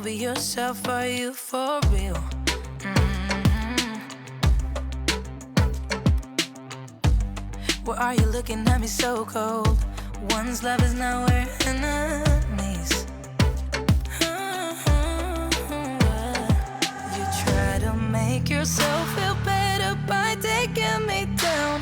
be yourself, are you for real? Why are you looking at me so cold? One's love is now we're enemies. You try to make yourself feel better by taking me down.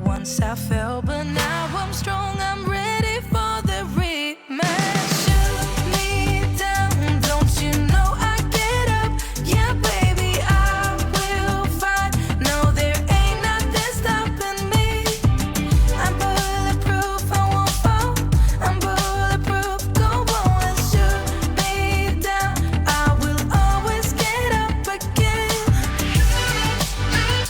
Once I fell, but now I'm strong, I'm ready for the rematch. Shoot me down, don't you know I get up? Yeah, baby, I will fight. No, there ain't nothing stopping me. I'm bulletproof, I won't fall. I'm bulletproof, go on and shoot me down. I will always get up again. Shoot me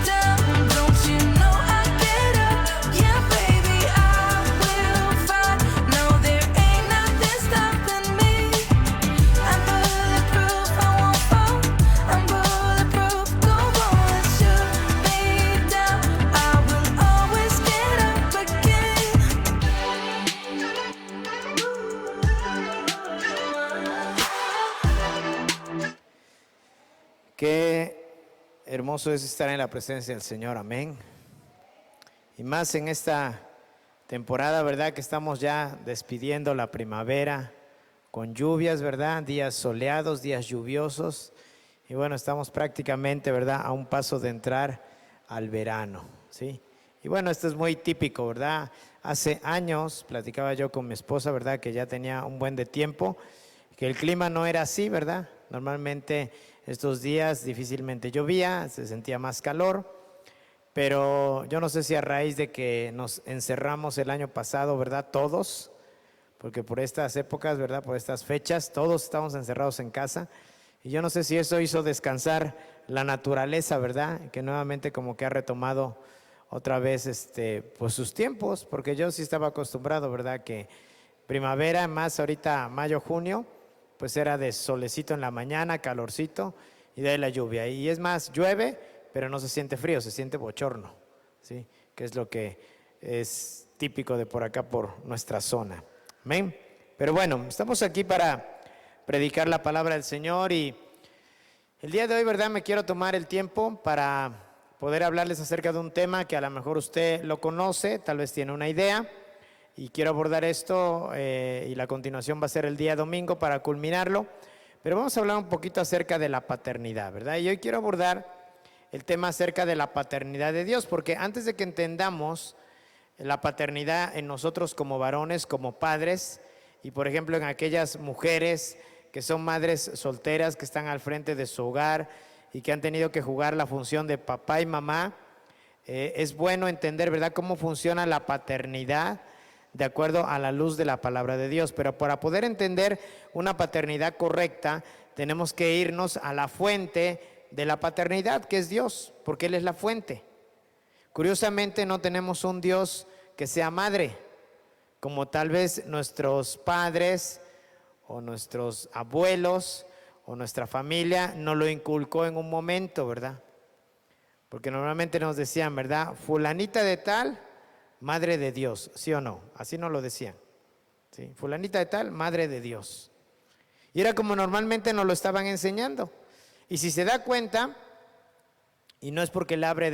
down, don't you know I get up? Yeah, baby, I will fight. No, there ain't nothing stopping me. I'm bulletproof, I won't fall. I'm bulletproof, go on and shoot me down. I will always get up again. Qué hermoso es estar en la presencia del Señor, amén. Y más en esta temporada, ¿verdad? Que estamos ya despidiendo la primavera con lluvias, ¿verdad? Días soleados, días lluviosos. Y bueno, estamos prácticamente, ¿verdad? A un paso de entrar al verano, ¿sí? Y bueno, esto es muy típico, ¿verdad? Hace años platicaba yo con mi esposa, ¿verdad? Que ya tenía un buen de tiempo, que el clima no era así, ¿verdad? Normalmente estos días difícilmente llovía, se sentía más calor, pero yo no sé si a raíz de que nos encerramos el año pasado, ¿verdad? Todos, porque por estas épocas, ¿verdad? Por estas fechas, todos estamos encerrados en casa, y yo no sé si eso hizo descansar la naturaleza, ¿verdad? Que nuevamente como que ha retomado otra vez pues sus tiempos, porque yo sí estaba acostumbrado, ¿verdad? Que primavera, más ahorita mayo, junio, pues era de solecito en la mañana, calorcito, y de ahí la lluvia. Y es más, llueve, pero no se siente frío, se siente bochorno, ¿sí? Que es lo que es típico de por acá, por nuestra zona. Amén. Pero bueno, estamos aquí para predicar la palabra del Señor, y el día de hoy, ¿verdad? Me quiero tomar el tiempo para poder hablarles acerca de un tema que a lo mejor usted lo conoce, tal vez tiene una idea, y quiero abordar esto y la continuación va a ser el día domingo para culminarlo, pero vamos a hablar un poquito acerca de la paternidad, ¿verdad? Y hoy quiero abordar el tema acerca de la paternidad de Dios, porque antes de que entendamos la paternidad en nosotros como varones, como padres, y por ejemplo en aquellas mujeres que son madres solteras, que están al frente de su hogar y que han tenido que jugar la función de papá y mamá, es bueno entender, ¿verdad?, cómo funciona la paternidad de acuerdo a la luz de la palabra de Dios. Pero para poder entender una paternidad correcta, tenemos que irnos a la fuente de la paternidad, que es Dios, porque Él es la fuente. Curiosamente, no tenemos un Dios que sea madre, como tal vez nuestros padres o nuestros abuelos o nuestra familia nos lo inculcó en un momento, ¿verdad? Porque normalmente nos decían, ¿verdad? Fulanita de tal, madre de Dios, ¿sí o no? Así nos lo decían, ¿sí? Fulanita de tal, madre de Dios. Y era como normalmente nos lo estaban enseñando. Y si se da cuenta, y no es porque le hable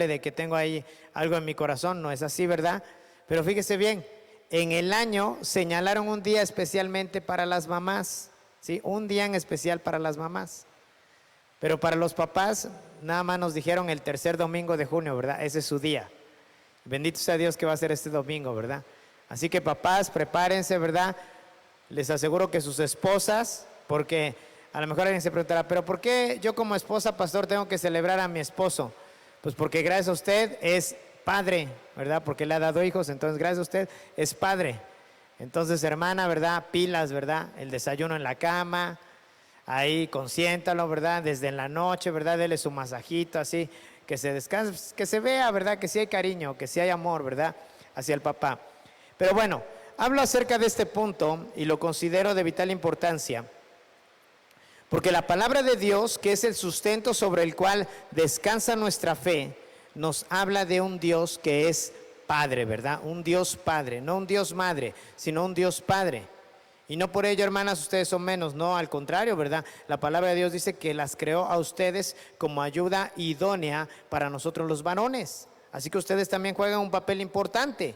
de que tengo ahí algo en mi corazón, no es así, ¿verdad? Pero fíjese bien, en el año señalaron un día especialmente para las mamás, ¿sí? Un día en especial para las mamás. Pero para los papás, nada más nos dijeron el tercer domingo de junio, ¿verdad? Ese es su día. Bendito sea Dios que va a ser este domingo, ¿verdad? Así que papás, prepárense, ¿verdad? Les aseguro que sus esposas, porque a lo mejor alguien se preguntará, ¿pero por qué yo como esposa, pastor, tengo que celebrar a mi esposo? Pues porque gracias a usted es padre, ¿verdad? Porque le ha dado hijos, entonces gracias a usted es padre. Entonces, hermana, ¿verdad? Pilas, ¿verdad? El desayuno en la cama, ahí consiéntalo, ¿verdad? Desde en la noche, ¿verdad? Dele su masajito así, que se descanse, que se vea, ¿verdad? Que sí hay cariño, que sí hay amor, ¿verdad? hacia el papá. Pero bueno, hablo acerca de este punto y lo considero de vital importancia, porque la palabra de Dios, que es el sustento sobre el cual descansa nuestra fe, nos habla de un Dios que es Padre, ¿verdad? Un Dios Padre, no un Dios Madre, sino un Dios Padre. Y no por ello, hermanas, ustedes son menos, no, al contrario, ¿verdad? La palabra de Dios dice que las creó a ustedes como ayuda idónea para nosotros los varones. Así que ustedes también juegan un papel importante.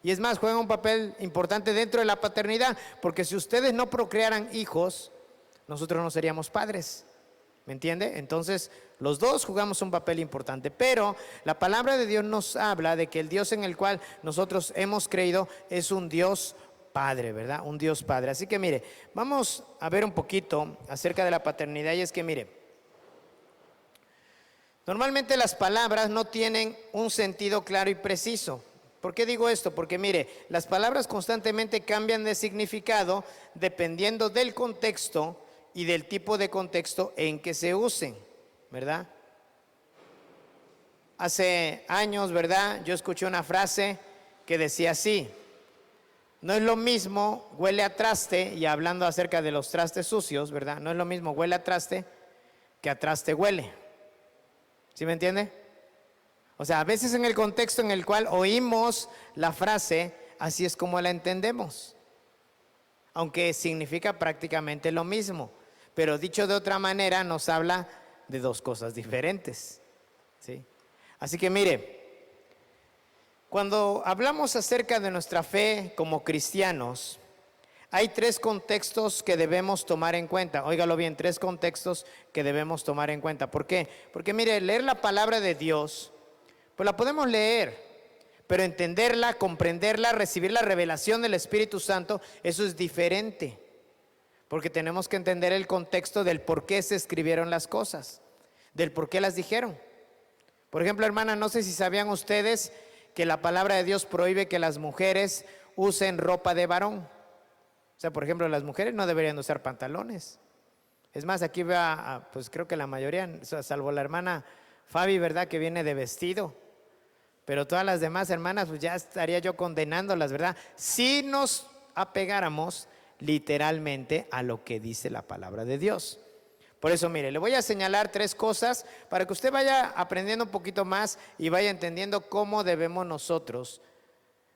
Y es más, juegan un papel importante dentro de la paternidad, porque si ustedes no procrearan hijos, nosotros no seríamos padres. ¿Me entiende? Entonces, los dos jugamos un papel importante, pero la palabra de Dios nos habla de que el Dios en el cual nosotros hemos creído es un Dios Padre, ¿verdad? Un Dios Padre. Así que mire, vamos a ver un poquito acerca de la paternidad, y es que mire, normalmente las palabras no tienen un sentido claro y preciso. ¿Por qué digo esto? Porque mire, las palabras constantemente cambian de significado dependiendo del contexto y del tipo de contexto en que se usen, ¿verdad? Hace años, ¿verdad? Yo escuché una frase que decía así: no es lo mismo huele a traste, y hablando acerca de los trastes sucios, ¿verdad? No es lo mismo huele a traste que a traste huele. ¿Sí me entiende? O sea, a veces en el contexto en el cual oímos la frase, así es como la entendemos, aunque significa prácticamente lo mismo, pero dicho de otra manera nos habla de dos cosas diferentes, ¿sí? Así que mire, cuando hablamos acerca de nuestra fe como cristianos, hay tres contextos que debemos tomar en cuenta. Óigalo bien, tres contextos que debemos tomar en cuenta. ¿Por qué? Porque mire, leer la palabra de Dios, pues la podemos leer, pero entenderla, comprenderla, recibir la revelación del Espíritu Santo, eso es diferente. Porque tenemos que entender el contexto del por qué se escribieron las cosas, del por qué las dijeron. Por ejemplo, hermana, no sé si sabían ustedes que la palabra de Dios prohíbe que las mujeres usen ropa de varón. O sea, por ejemplo, las mujeres no deberían usar pantalones. Es más, aquí veo, pues creo que la mayoría, salvo la hermana Fabi, ¿verdad?, que viene de vestido. Pero todas las demás hermanas, pues ya estaría yo condenándolas, ¿verdad? Si nos apegáramos literalmente a lo que dice la palabra de Dios. Por eso, mire, le voy a señalar tres cosas para que usted vaya aprendiendo un poquito más y vaya entendiendo cómo debemos nosotros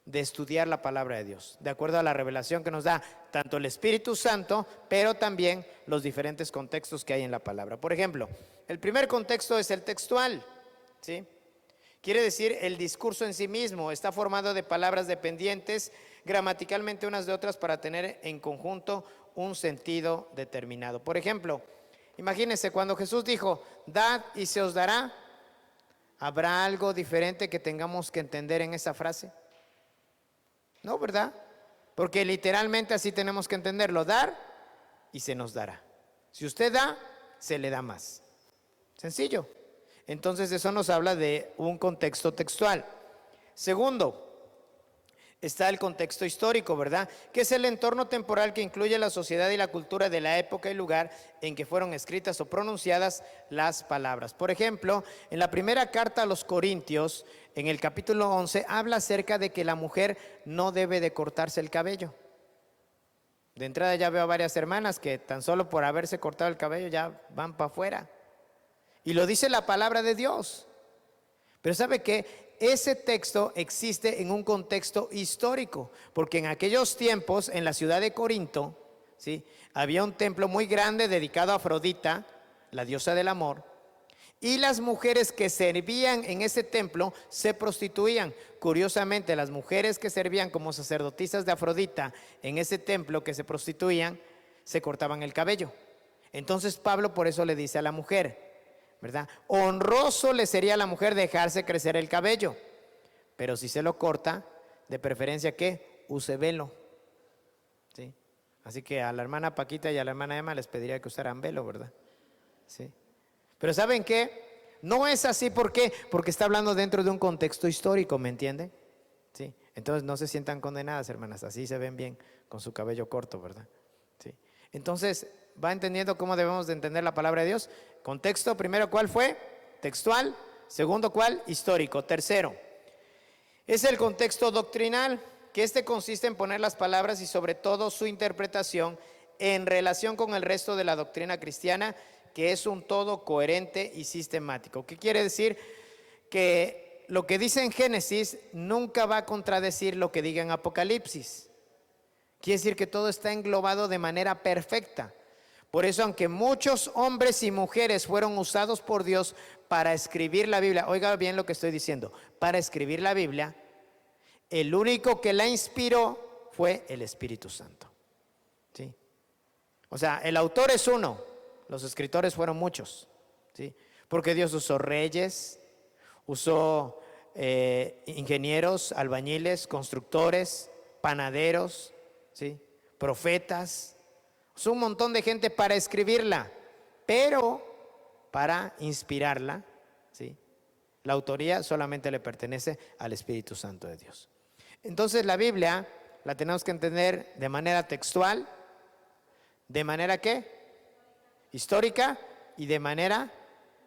de estudiar la palabra de Dios, de acuerdo a la revelación que nos da tanto el Espíritu Santo, pero también los diferentes contextos que hay en la palabra. Por ejemplo, el primer contexto es el textual, ¿sí? Quiere decir el discurso en sí mismo, está formado de palabras dependientes gramaticalmente unas de otras para tener en conjunto un sentido determinado. Por ejemplo, imagínense cuando Jesús dijo, dad y se os dará, ¿habrá algo diferente que tengamos que entender en esa frase? No, ¿verdad? Porque literalmente así tenemos que entenderlo, dar y se nos dará. Si usted da, se le da más. Sencillo. Entonces eso nos habla de un contexto textual. Segundo, está el contexto histórico, ¿verdad? Que es el entorno temporal que incluye la sociedad y la cultura de la época y lugar en que fueron escritas o pronunciadas las palabras. Por ejemplo, en la primera carta a los Corintios, en el capítulo 11, habla acerca de que la mujer no debe de cortarse el cabello. De entrada ya veo a varias hermanas que tan solo por haberse cortado el cabello ya van para afuera. Y lo dice la palabra de Dios. Pero ¿sabe qué? Ese texto existe en un contexto histórico, porque en aquellos tiempos, en la ciudad de Corinto, ¿sí?, había un templo muy grande dedicado a Afrodita, la diosa del amor, y las mujeres que servían en ese templo se prostituían. Curiosamente, las mujeres que servían como sacerdotisas de Afrodita en ese templo, que se prostituían, se cortaban el cabello. Entonces Pablo por eso le dice a la mujer, ¿verdad? Honroso le sería a la mujer dejarse crecer el cabello, pero si se lo corta, de preferencia que use velo, ¿sí? Así que a la hermana Paquita y a la hermana Emma les pediría que usaran velo, ¿verdad? ¿Sí? Pero ¿saben qué? No es así, ¿por qué? Porque está hablando dentro de un contexto histórico, ¿me entienden? ¿Sí? Entonces no se sientan condenadas, hermanas, así se ven bien con su cabello corto, ¿verdad? ¿Sí? Entonces, ¿va entendiendo cómo debemos de entender la palabra de Dios? Contexto, primero, ¿cuál fue? Textual. Segundo, ¿cuál? Histórico. Tercero, Es el contexto doctrinal, que este consiste en poner las palabras y sobre todo su interpretación en relación con el resto de la doctrina cristiana, que es un todo coherente y sistemático. ¿Qué quiere decir? Que lo que dice en Génesis nunca va a contradecir lo que diga en Apocalipsis. Quiere decir que todo está englobado de manera perfecta. Por eso, aunque muchos hombres y mujeres fueron usados por Dios para escribir la Biblia, oiga bien lo que estoy diciendo, para escribir la Biblia, el único que la inspiró fue el Espíritu Santo. ¿Sí? O sea, el autor es uno, los escritores fueron muchos. ¿Sí? Porque Dios usó reyes, usó ingenieros, albañiles, constructores, panaderos, ¿sí? Profetas. Usó un montón de gente para escribirla, pero para inspirarla, ¿sí? La autoría solamente le pertenece al Espíritu Santo de Dios. Entonces la Biblia la tenemos que entender de manera textual, de manera ¿qué? Histórica y de manera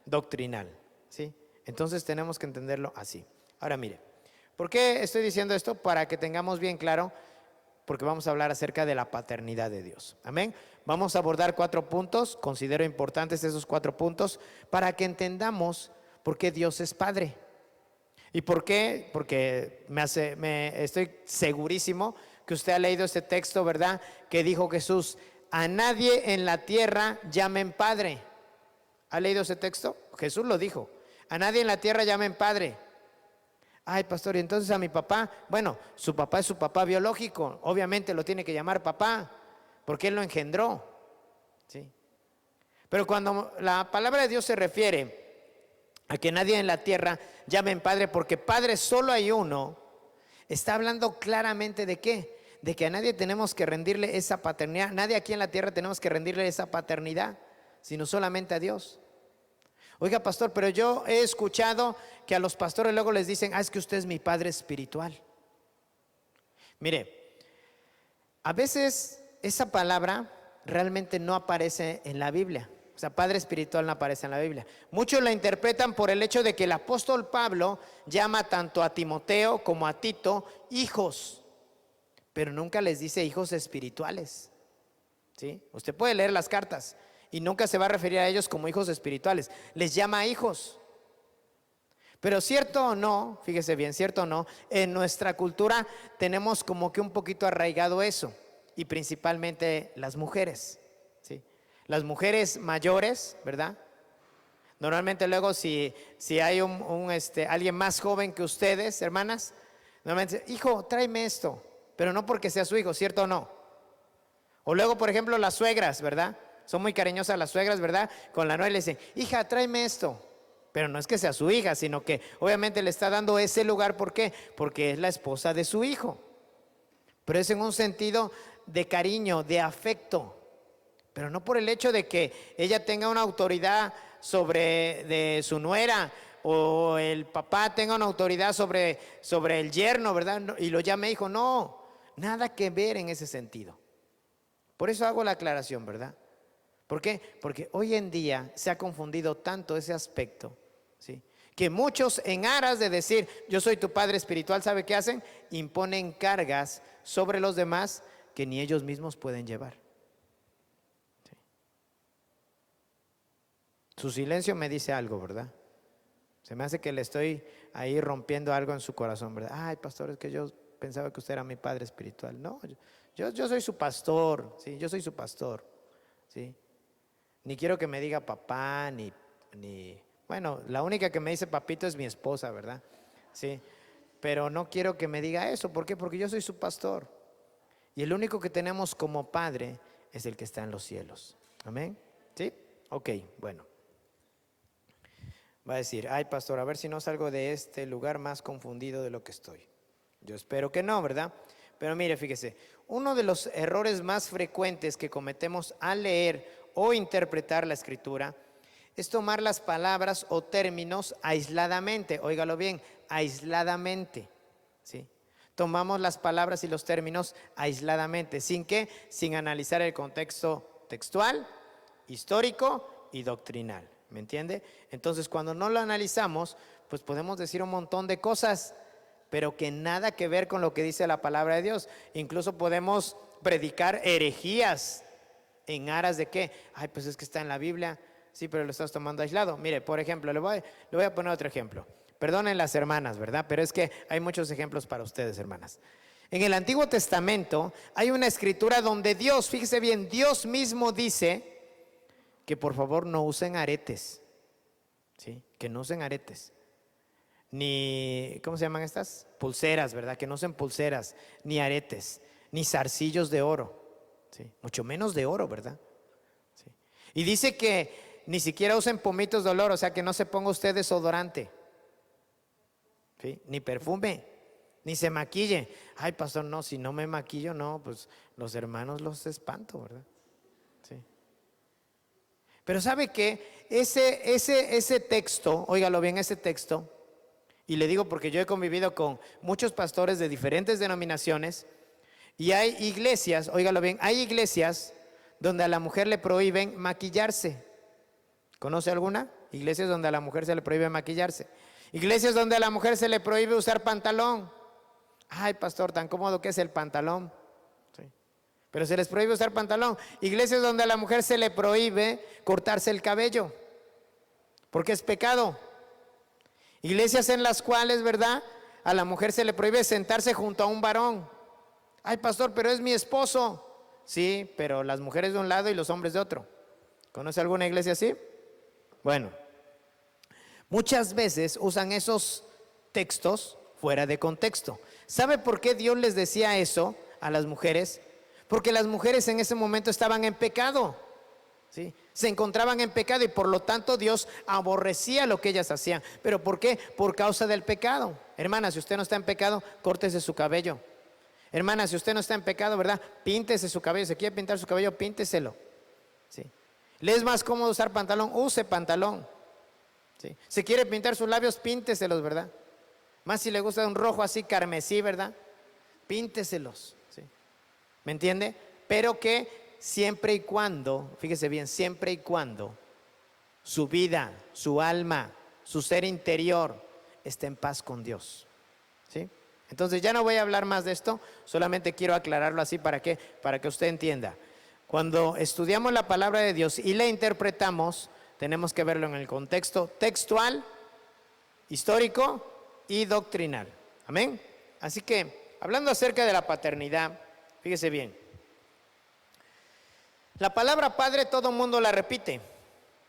doctrinal, ¿sí? Entonces tenemos que entenderlo así. Ahora mire, ¿por qué estoy diciendo esto? Para que tengamos bien claro, porque vamos a hablar acerca de la paternidad de Dios. Amén. Vamos a abordar 4 puntos, considero importantes esos 4 puntos, para que entendamos por qué Dios es Padre. ¿Y por qué? Porque estoy segurísimo que usted ha leído este texto, ¿verdad? Que dijo Jesús: a nadie en la tierra llamen Padre. ¿Ha leído ese texto? Jesús lo dijo: a nadie en la tierra llamen Padre. Ay, pastor, y entonces a mi papá, bueno, su papá es su papá biológico, obviamente lo tiene que llamar papá, porque él lo engendró, ¿sí? Pero cuando la palabra de Dios se refiere a que nadie en la tierra llamen Padre, porque Padre solo hay uno, está hablando claramente de qué, de que a nadie tenemos que rendirle esa paternidad, nadie aquí en la tierra tenemos que rendirle esa paternidad, sino solamente a Dios. Oiga, pastor, pero yo he escuchado que a los pastores luego les dicen: es que usted es mi padre espiritual. Mire, a veces esa palabra realmente no aparece en la Biblia. O sea, padre espiritual no aparece en la Biblia. Muchos la interpretan por el hecho de que el apóstol Pablo llama tanto a Timoteo como a Tito hijos, pero nunca les dice hijos espirituales, ¿sí? Usted puede leer las cartas y nunca se va a referir a ellos como hijos espirituales, les llama hijos. Pero cierto o no, fíjese bien, cierto o no, en nuestra cultura tenemos como que un poquito arraigado eso, y principalmente las mujeres, ¿sí? Las mujeres mayores, ¿verdad? Normalmente luego si hay alguien más joven que ustedes, hermanas, normalmente dicen: hijo, tráeme esto, pero no porque sea su hijo, ¿cierto o no? O luego, por ejemplo, las suegras, ¿verdad? Son muy cariñosas las suegras, ¿verdad? Con la nuera le dicen: hija, tráeme esto. Pero no es que sea su hija, sino que obviamente le está dando ese lugar. ¿Por qué? Porque es la esposa de su hijo. Pero es en un sentido de cariño, de afecto. Pero no por el hecho de que ella tenga una autoridad sobre de su nuera, o el papá tenga una autoridad sobre el yerno, ¿verdad? Y lo llame hijo. No, nada que ver en ese sentido. Por eso hago la aclaración, ¿verdad? ¿Por qué? Porque hoy en día se ha confundido tanto ese aspecto, ¿sí? Que muchos, en aras de decir yo soy tu padre espiritual, ¿sabe qué hacen? Imponen cargas sobre los demás que ni ellos mismos pueden llevar, ¿sí? Su silencio me dice algo, ¿verdad? Se me hace que le estoy ahí rompiendo algo en su corazón, ¿verdad? Ay, pastor, es que yo pensaba que usted era mi padre espiritual. No, yo soy su pastor, ¿sí? Yo soy su pastor, ¿sí? Ni quiero que me diga papá, ni bueno, la única que me dice papito es mi esposa, ¿verdad? Sí, pero no quiero que me diga eso. ¿Por qué? Porque yo soy su pastor. Y el único que tenemos como padre es el que está en los cielos. ¿Amén? ¿Sí? Ok, bueno. Va a decir: ay, pastor, a ver si no salgo de este lugar más confundido de lo que estoy. Yo espero que no, ¿verdad? Pero mire, fíjese, uno de los errores más frecuentes que cometemos al leer o interpretar la escritura es tomar las palabras o términos aisladamente. Óigalo bien, aisladamente, ¿sí? Tomamos las palabras y los términos aisladamente. ¿Sin qué? Sin analizar el contexto textual, histórico y doctrinal. ¿Me entiende? Entonces, cuando no lo analizamos, pues podemos decir un montón de cosas, pero que nada que ver con lo que dice la palabra de Dios. Incluso podemos predicar herejías en aras de qué. Ay, pues es que está en la Biblia. Sí, pero lo estás tomando aislado. Mire, por ejemplo, le voy a poner otro ejemplo. Perdonen las hermanas, ¿verdad? Pero es que hay muchos ejemplos para ustedes, hermanas. En el Antiguo Testamento hay una escritura donde Dios, fíjese bien, Dios mismo dice que por favor no usen aretes. ¿Sí? Que no usen aretes. Ni, ¿cómo se llaman estas? Pulseras, ¿verdad? Que no usen pulseras, ni aretes, ni zarcillos de oro. ¿Sí? Mucho menos de oro, ¿verdad? ¿Sí? Y dice que ni siquiera usen pomitos de olor, o sea que no se ponga usted desodorante. ¿Sí? Ni perfume, ni se maquille. Ay, pastor, no, si no me maquillo, no, pues los hermanos los espanto, ¿verdad? Sí. Pero ¿sabe qué? Ese texto, óigalo bien, ese texto, y le digo porque yo he convivido con muchos pastores de diferentes denominaciones, y hay iglesias, óigalo bien, hay iglesias donde a la mujer le prohíben maquillarse. ¿Conoce alguna? Iglesias donde a la mujer se le prohíbe maquillarse. Iglesias donde a la mujer se le prohíbe usar pantalón. Ay, pastor, tan cómodo que es el pantalón. Sí. Pero se les prohíbe usar pantalón. Iglesias donde a la mujer se le prohíbe cortarse el cabello, porque es pecado. Iglesias en las cuales, ¿verdad?, a la mujer se le prohíbe sentarse junto a un varón. Ay, pastor, pero es mi esposo. Sí, pero las mujeres de un lado y los hombres de otro. ¿Conoce alguna iglesia así? Bueno, muchas veces usan esos textos fuera de contexto. ¿Sabe por qué Dios les decía eso a las mujeres? Porque las mujeres en ese momento estaban en pecado. ¿Sí? Se encontraban en pecado y por lo tanto Dios aborrecía lo que ellas hacían. ¿Pero por qué? Por causa del pecado. Hermana, si usted no está en pecado, córtese su cabello. Hermana, si usted no está en pecado, ¿verdad?, píntese su cabello. Si quiere pintar su cabello, pínteselo. ¿Sí? ¿Le es más cómodo usar pantalón? Use pantalón. ¿Sí? Si quiere pintar sus labios, pínteselos, ¿verdad? Más si le gusta un rojo así carmesí, ¿verdad? Pínteselos. ¿Sí? ¿Me entiende? Pero que siempre y cuando, fíjese bien, siempre y cuando su vida, su alma, su ser interior esté en paz con Dios. ¿Sí? Entonces ya no voy a hablar más de esto, solamente quiero aclararlo así para que usted entienda. Cuando estudiamos la palabra de Dios y la interpretamos, tenemos que verlo en el contexto textual, histórico y doctrinal. Amén. Así que, hablando acerca de la paternidad, fíjese bien. La palabra padre todo el mundo la repite.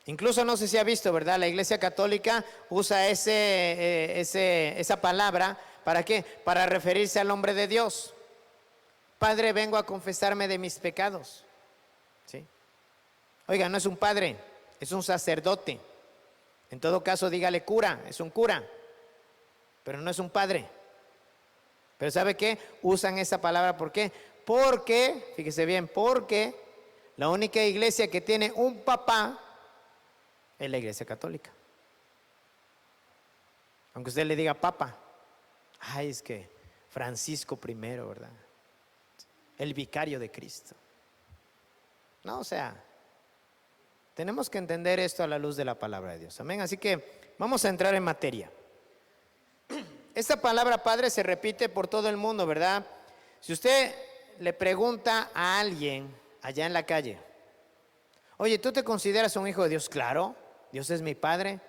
Incluso no sé si ha visto, ¿verdad? La Iglesia Católica usa esa palabra, ¿para qué? Para referirse al hombre de Dios. Padre, vengo a confesarme de mis pecados. ¿Sí? Oiga, no es un padre, es un sacerdote. En todo caso, dígale cura, es un cura, pero no es un padre. Pero ¿sabe qué? Usan esa palabra, ¿por qué? Porque, fíjese bien, porque la única iglesia que tiene un papá es la Iglesia Católica. Aunque usted le diga papa, ay, es que Francisco I, ¿verdad? El vicario de Cristo. No, o sea, tenemos que entender esto a la luz de la palabra de Dios. Amén. Así que vamos a entrar en materia. Esta palabra padre se repite por todo el mundo, ¿verdad? Si usted le pregunta a alguien allá en la calle, oye, ¿tú te consideras un hijo de Dios? Claro, Dios es mi padre.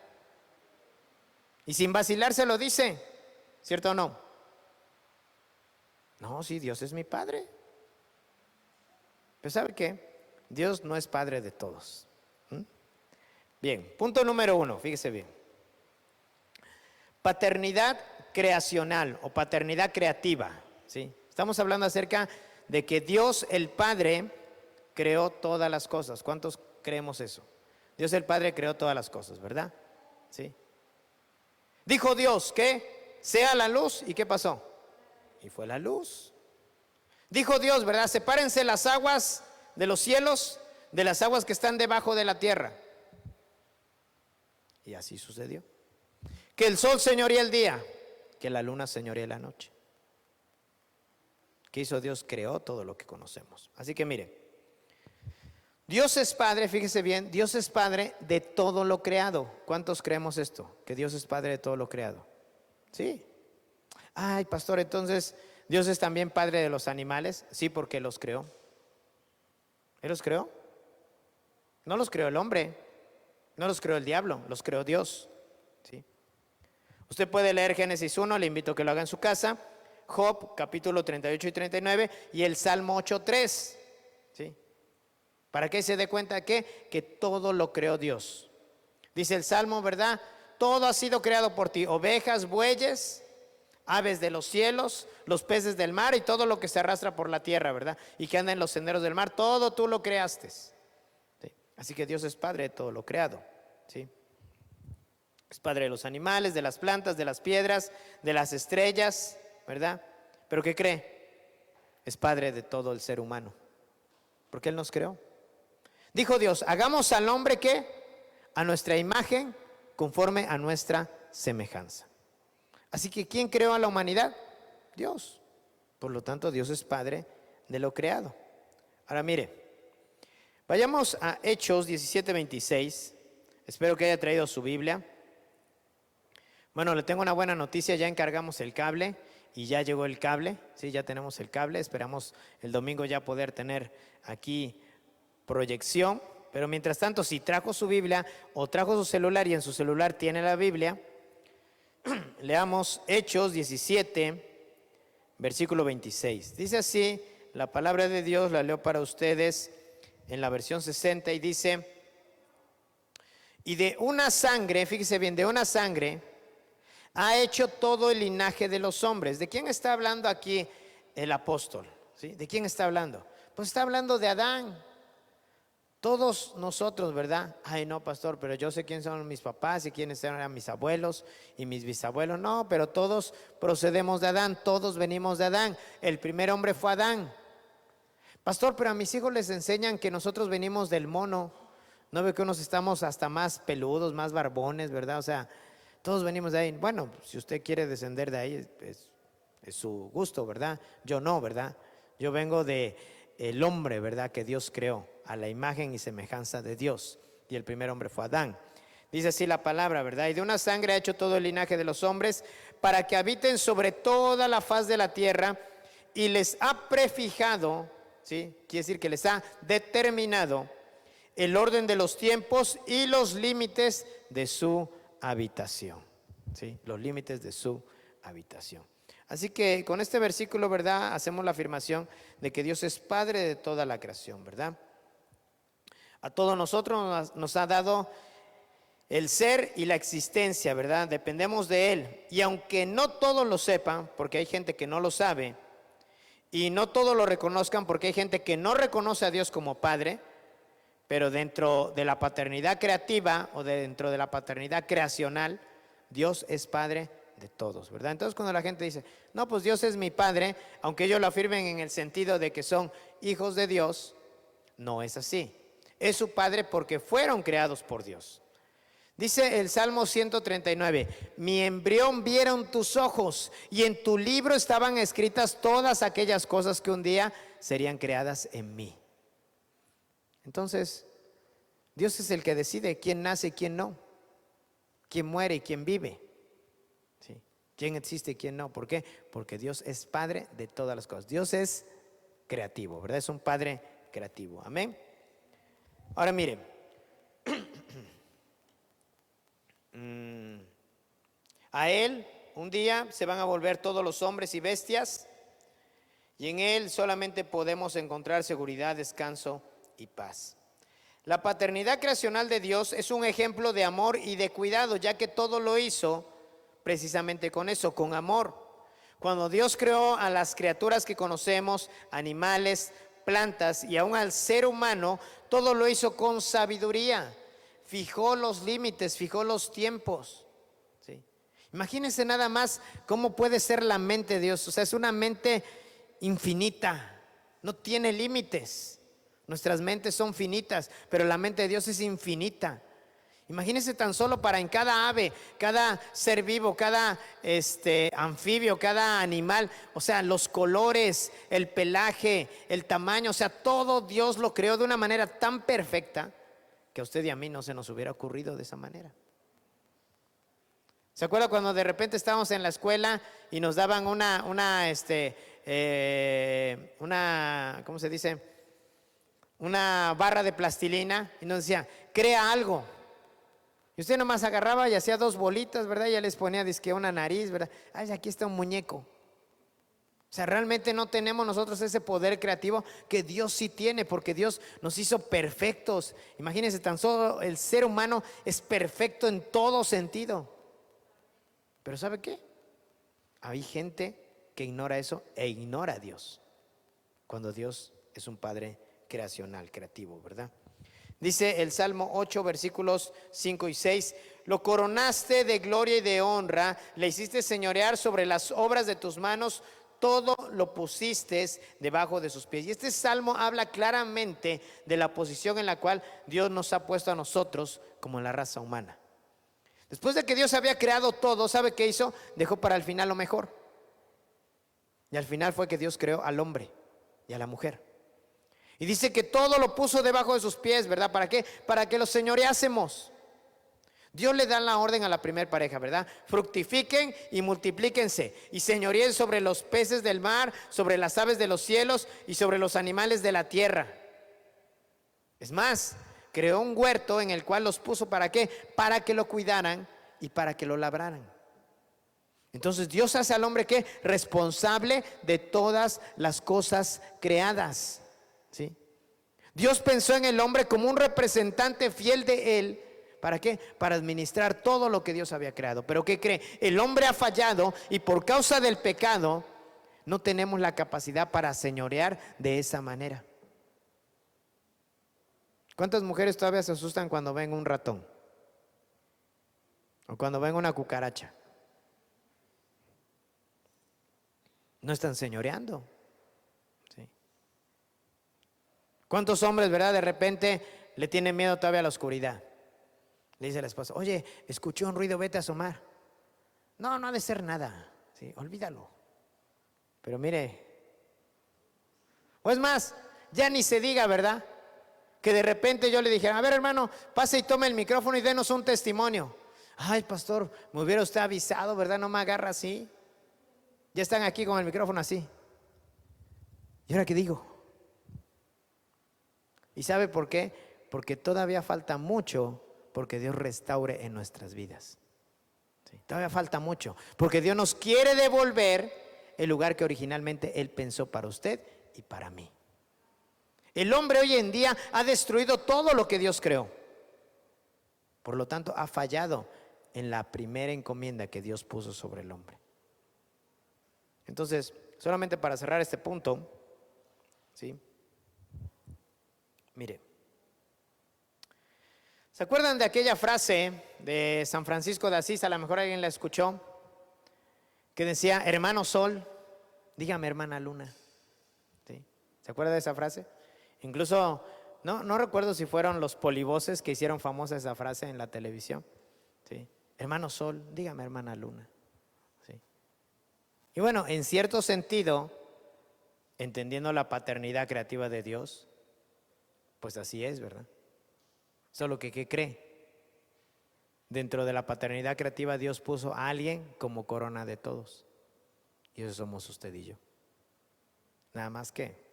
Y sin vacilar se lo dice, ¿cierto o no? No, sí, Dios es mi padre. Pero ¿sabe qué? Dios no es padre de todos. Bien, punto número 1, fíjese bien. Paternidad creacional o paternidad creativa. ¿Sí? Estamos hablando acerca de que Dios el Padre creó todas las cosas. ¿Cuántos creemos eso? Dios el Padre creó todas las cosas, ¿verdad? ¿Sí? Dijo Dios que sea la luz, ¿y qué pasó? Y fue la luz. Dijo Dios, ¿verdad? Sepárense las aguas de los cielos de las aguas que están debajo de la tierra. Y así sucedió. Que el sol señorea el día, que la luna señorea la noche. ¿Qué hizo Dios? Creó todo lo que conocemos. Así que mire, Dios es Padre, fíjese bien, Dios es Padre de todo lo creado. ¿Cuántos creemos esto? Que Dios es Padre de todo lo creado. Sí. Ay, pastor, entonces Dios es también padre de los animales. Sí, porque los creó. ¿Él los creó? No los creó el hombre, no los creó el diablo, los creó Dios. ¿Sí? Usted puede leer Génesis 1, le invito a que lo haga en su casa, Job capítulo 38 y 39 y el Salmo 8:3. ¿Sí? Para que se dé cuenta que todo lo creó Dios. Dice el Salmo, ¿verdad? Todo ha sido creado por ti, ovejas, bueyes, aves de los cielos, los peces del mar y todo lo que se arrastra por la tierra, ¿verdad? Y que anda en los senderos del mar, todo tú lo creaste. ¿Sí? Así que Dios es padre de todo lo creado. ¿Sí? Es padre de los animales, de las plantas, de las piedras, de las estrellas, ¿verdad? Pero ¿qué cree? Es padre de todo el ser humano, porque Él nos creó. Dijo Dios, hagamos al hombre ¿qué? A nuestra imagen, conforme a nuestra semejanza. Así que ¿quién creó a la humanidad? Dios. Por lo tanto, Dios es padre de lo creado. Ahora mire, vayamos a Hechos 17:26. Espero que haya traído su Biblia. Bueno, le tengo una buena noticia, ya encargamos el cable y ya llegó el cable. Sí, ya tenemos el cable, esperamos el domingo ya poder tener aquí proyección. Pero mientras tanto, si trajo su Biblia o trajo su celular y en su celular tiene la Biblia, leamos Hechos 17, versículo 26. Dice así, la palabra de Dios la leo para ustedes en la versión 60 y dice, y de una sangre, fíjese bien, de una sangre ha hecho todo el linaje de los hombres. ¿De quién está hablando aquí el apóstol? ¿Sí? ¿De quién está hablando? Pues está hablando de Adán. Todos nosotros, ¿verdad? Ay, no, pastor, pero yo sé quiénes son mis papás y quiénes eran mis abuelos y mis bisabuelos. No, pero todos procedemos de Adán, todos venimos de Adán. El primer hombre fue Adán. Pastor, pero a mis hijos les enseñan que nosotros venimos del mono. No veo que unos estamos hasta más peludos, más barbones, ¿verdad? O sea, todos venimos de ahí. Bueno, si usted quiere descender de ahí, es su gusto, ¿verdad? Yo no, ¿verdad? Yo vengo de el hombre, ¿verdad? Que Dios creó a la imagen y semejanza de Dios. Y el primer hombre fue Adán. Dice así la palabra, ¿verdad? Y de una sangre ha hecho todo el linaje de los hombres para que habiten sobre toda la faz de la tierra y les ha prefijado, ¿sí? Quiere decir que les ha determinado el orden de los tiempos y los límites de su habitación, ¿sí? Los límites de su habitación. Así que con este versículo, ¿verdad? Hacemos la afirmación de que Dios es Padre de toda la creación, ¿verdad? A todos nosotros nos ha dado el ser y la existencia, ¿verdad? Dependemos de Él. Y aunque no todos lo sepan, porque hay gente que no lo sabe, y no todos lo reconozcan, porque hay gente que no reconoce a Dios como Padre, pero dentro de la paternidad creativa o dentro de la paternidad creacional, Dios es Padre de todos, ¿verdad? Entonces cuando la gente dice, no, pues Dios es mi Padre, aunque ellos lo afirmen en el sentido de que son hijos de Dios, no es así. Es su Padre porque fueron creados por Dios. Dice el Salmo 139, mi embrión vieron tus ojos y en tu libro estaban escritas todas aquellas cosas que un día serían creadas en mí. Entonces, Dios es el que decide quién nace y quién no, quién muere y quién vive. ¿Sí? ¿Quién existe y quién no? ¿Por qué? Porque Dios es Padre de todas las cosas. Dios es creativo, ¿verdad? Es un Padre creativo. Amén. Ahora miren, a Él un día se van a volver todos los hombres y bestias y en Él solamente podemos encontrar seguridad, descanso y paz. La paternidad creacional de Dios es un ejemplo de amor y de cuidado, ya que todo lo hizo precisamente con eso, con amor. Cuando Dios creó a las criaturas que conocemos, animales, plantas y aún al ser humano, todo lo hizo con sabiduría. Fijó los límites, fijó los tiempos. ¿Sí? Imagínense nada más cómo puede ser la mente de Dios. O sea, es una mente infinita, no tiene límites. Nuestras mentes son finitas, pero la mente de Dios es infinita. Imagínense tan solo para en cada ave, cada ser vivo, cada anfibio, cada animal, o sea, los colores, el pelaje, el tamaño, o sea, todo Dios lo creó de una manera tan perfecta que a usted y a mí no se nos hubiera ocurrido de esa manera. ¿Se acuerda cuando de repente estábamos en la escuela y nos daban ¿cómo se dice? Una barra de plastilina y nos decía, crea algo. Y usted nomás agarraba y hacía 2 bolitas, ¿verdad? Y ya les ponía dizque una nariz, ¿verdad? Ay, aquí está un muñeco. O sea, realmente no tenemos nosotros ese poder creativo que Dios sí tiene, porque Dios nos hizo perfectos. Imagínense, tan solo el ser humano es perfecto en todo sentido. Pero ¿sabe qué? Hay gente que ignora eso e ignora a Dios, cuando Dios es un Padre creacional, creativo, ¿verdad? Dice el Salmo 8, versículos 5 y 6, lo coronaste de gloria y de honra, le hiciste señorear sobre las obras de tus manos, todo lo pusiste debajo de sus pies. Y este salmo habla claramente de la posición en la cual Dios nos ha puesto a nosotros como la raza humana. Después de que Dios había creado todo, ¿sabe qué hizo? Dejó para el final lo mejor. Y al final fue que Dios creó al hombre y a la mujer. Y dice que todo lo puso debajo de sus pies, ¿verdad? ¿Para qué? Para que los señoreásemos. Dios le da la orden a la primera pareja, ¿verdad? Fructifiquen y multiplíquense y señoreen sobre los peces del mar, sobre las aves de los cielos y sobre los animales de la tierra. Es más, creó un huerto en el cual los puso, ¿para qué? Para que lo cuidaran y para que lo labraran. Entonces Dios hace al hombre, ¿qué? Responsable de todas las cosas creadas, ¿sí? Dios pensó en el hombre como un representante fiel de él. ¿Para qué? Para administrar todo lo que Dios había creado. Pero ¿qué cree? El hombre ha fallado y por causa del pecado no tenemos la capacidad para señorear de esa manera. ¿Cuántas mujeres todavía se asustan cuando ven un ratón? O cuando ven una cucaracha. No están señoreando, ¿sí? ¿Cuántos hombres, verdad, de repente le tienen miedo todavía a la oscuridad? Le dice a la esposa, oye, escuché un ruido, vete a asomar. No, no ha de ser nada, ¿sí? Olvídalo. Pero mire, o es más, ya ni se diga, ¿verdad? Que de repente yo le dijera, a ver, hermano, pase y tome el micrófono y denos un testimonio. Ay, pastor, me hubiera usted avisado, ¿verdad? No me agarra así. Ya están aquí con el micrófono así. ¿Y ahora qué digo? ¿Y sabe por qué? Porque todavía falta mucho porque Dios restaure en nuestras vidas. ¿Sí? Todavía falta mucho porque Dios nos quiere devolver el lugar que originalmente Él pensó para usted y para mí. El hombre hoy en día ha destruido todo lo que Dios creó. Por lo tanto, ha fallado en la primera encomienda que Dios puso sobre el hombre. Entonces, solamente para cerrar este punto, ¿sí? Mire, ¿se acuerdan de aquella frase de San Francisco de Asís? A lo mejor alguien la escuchó, que decía, hermano sol, dígame hermana luna. ¿Sí? ¿Se acuerda de esa frase? Incluso, no recuerdo si fueron los polivoces que hicieron famosa esa frase en la televisión. ¿Sí? Hermano sol, dígame hermana luna. ¿Sí? Y bueno, en cierto sentido, entendiendo la paternidad creativa de Dios, pues así es, ¿verdad? Solo que, ¿qué cree? Dentro de la paternidad creativa Dios puso a alguien como corona de todos. Y eso somos usted y yo. Nada más que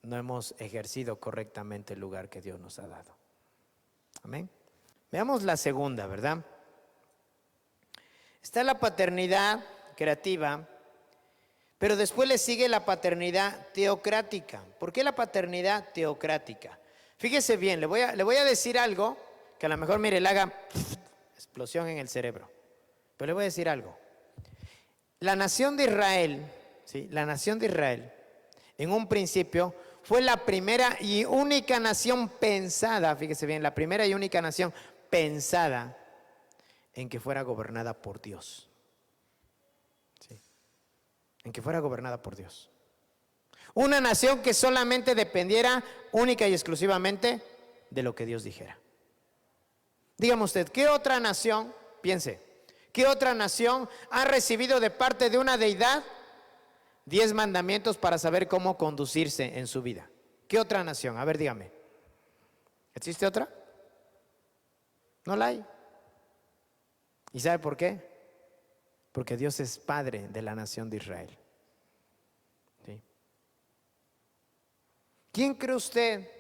no hemos ejercido correctamente el lugar que Dios nos ha dado. Amén. Veamos la segunda, ¿verdad? Está la paternidad creativa, pero después le sigue la paternidad teocrática. ¿Por qué la paternidad teocrática? Fíjese bien, le voy a decir algo que a lo mejor, mire, le haga explosión en el cerebro. Pero le voy a decir algo. La nación de Israel, ¿sí? La nación de Israel, en un principio, fue la primera y única nación pensada, fíjese bien, la primera y única nación pensada en que fuera gobernada por Dios. ¿Sí? En que fuera gobernada por Dios. Una nación que solamente dependiera única y exclusivamente de lo que Dios dijera. Dígame usted, ¿qué otra nación, piense, qué otra nación ha recibido de parte de una deidad 10 mandamientos para saber cómo conducirse en su vida? ¿Qué otra nación? A ver, dígame. ¿Existe otra? No la hay. ¿Y sabe por qué? porque Dios es padre de la nación de Israel. ¿Sí? ¿Quién cree usted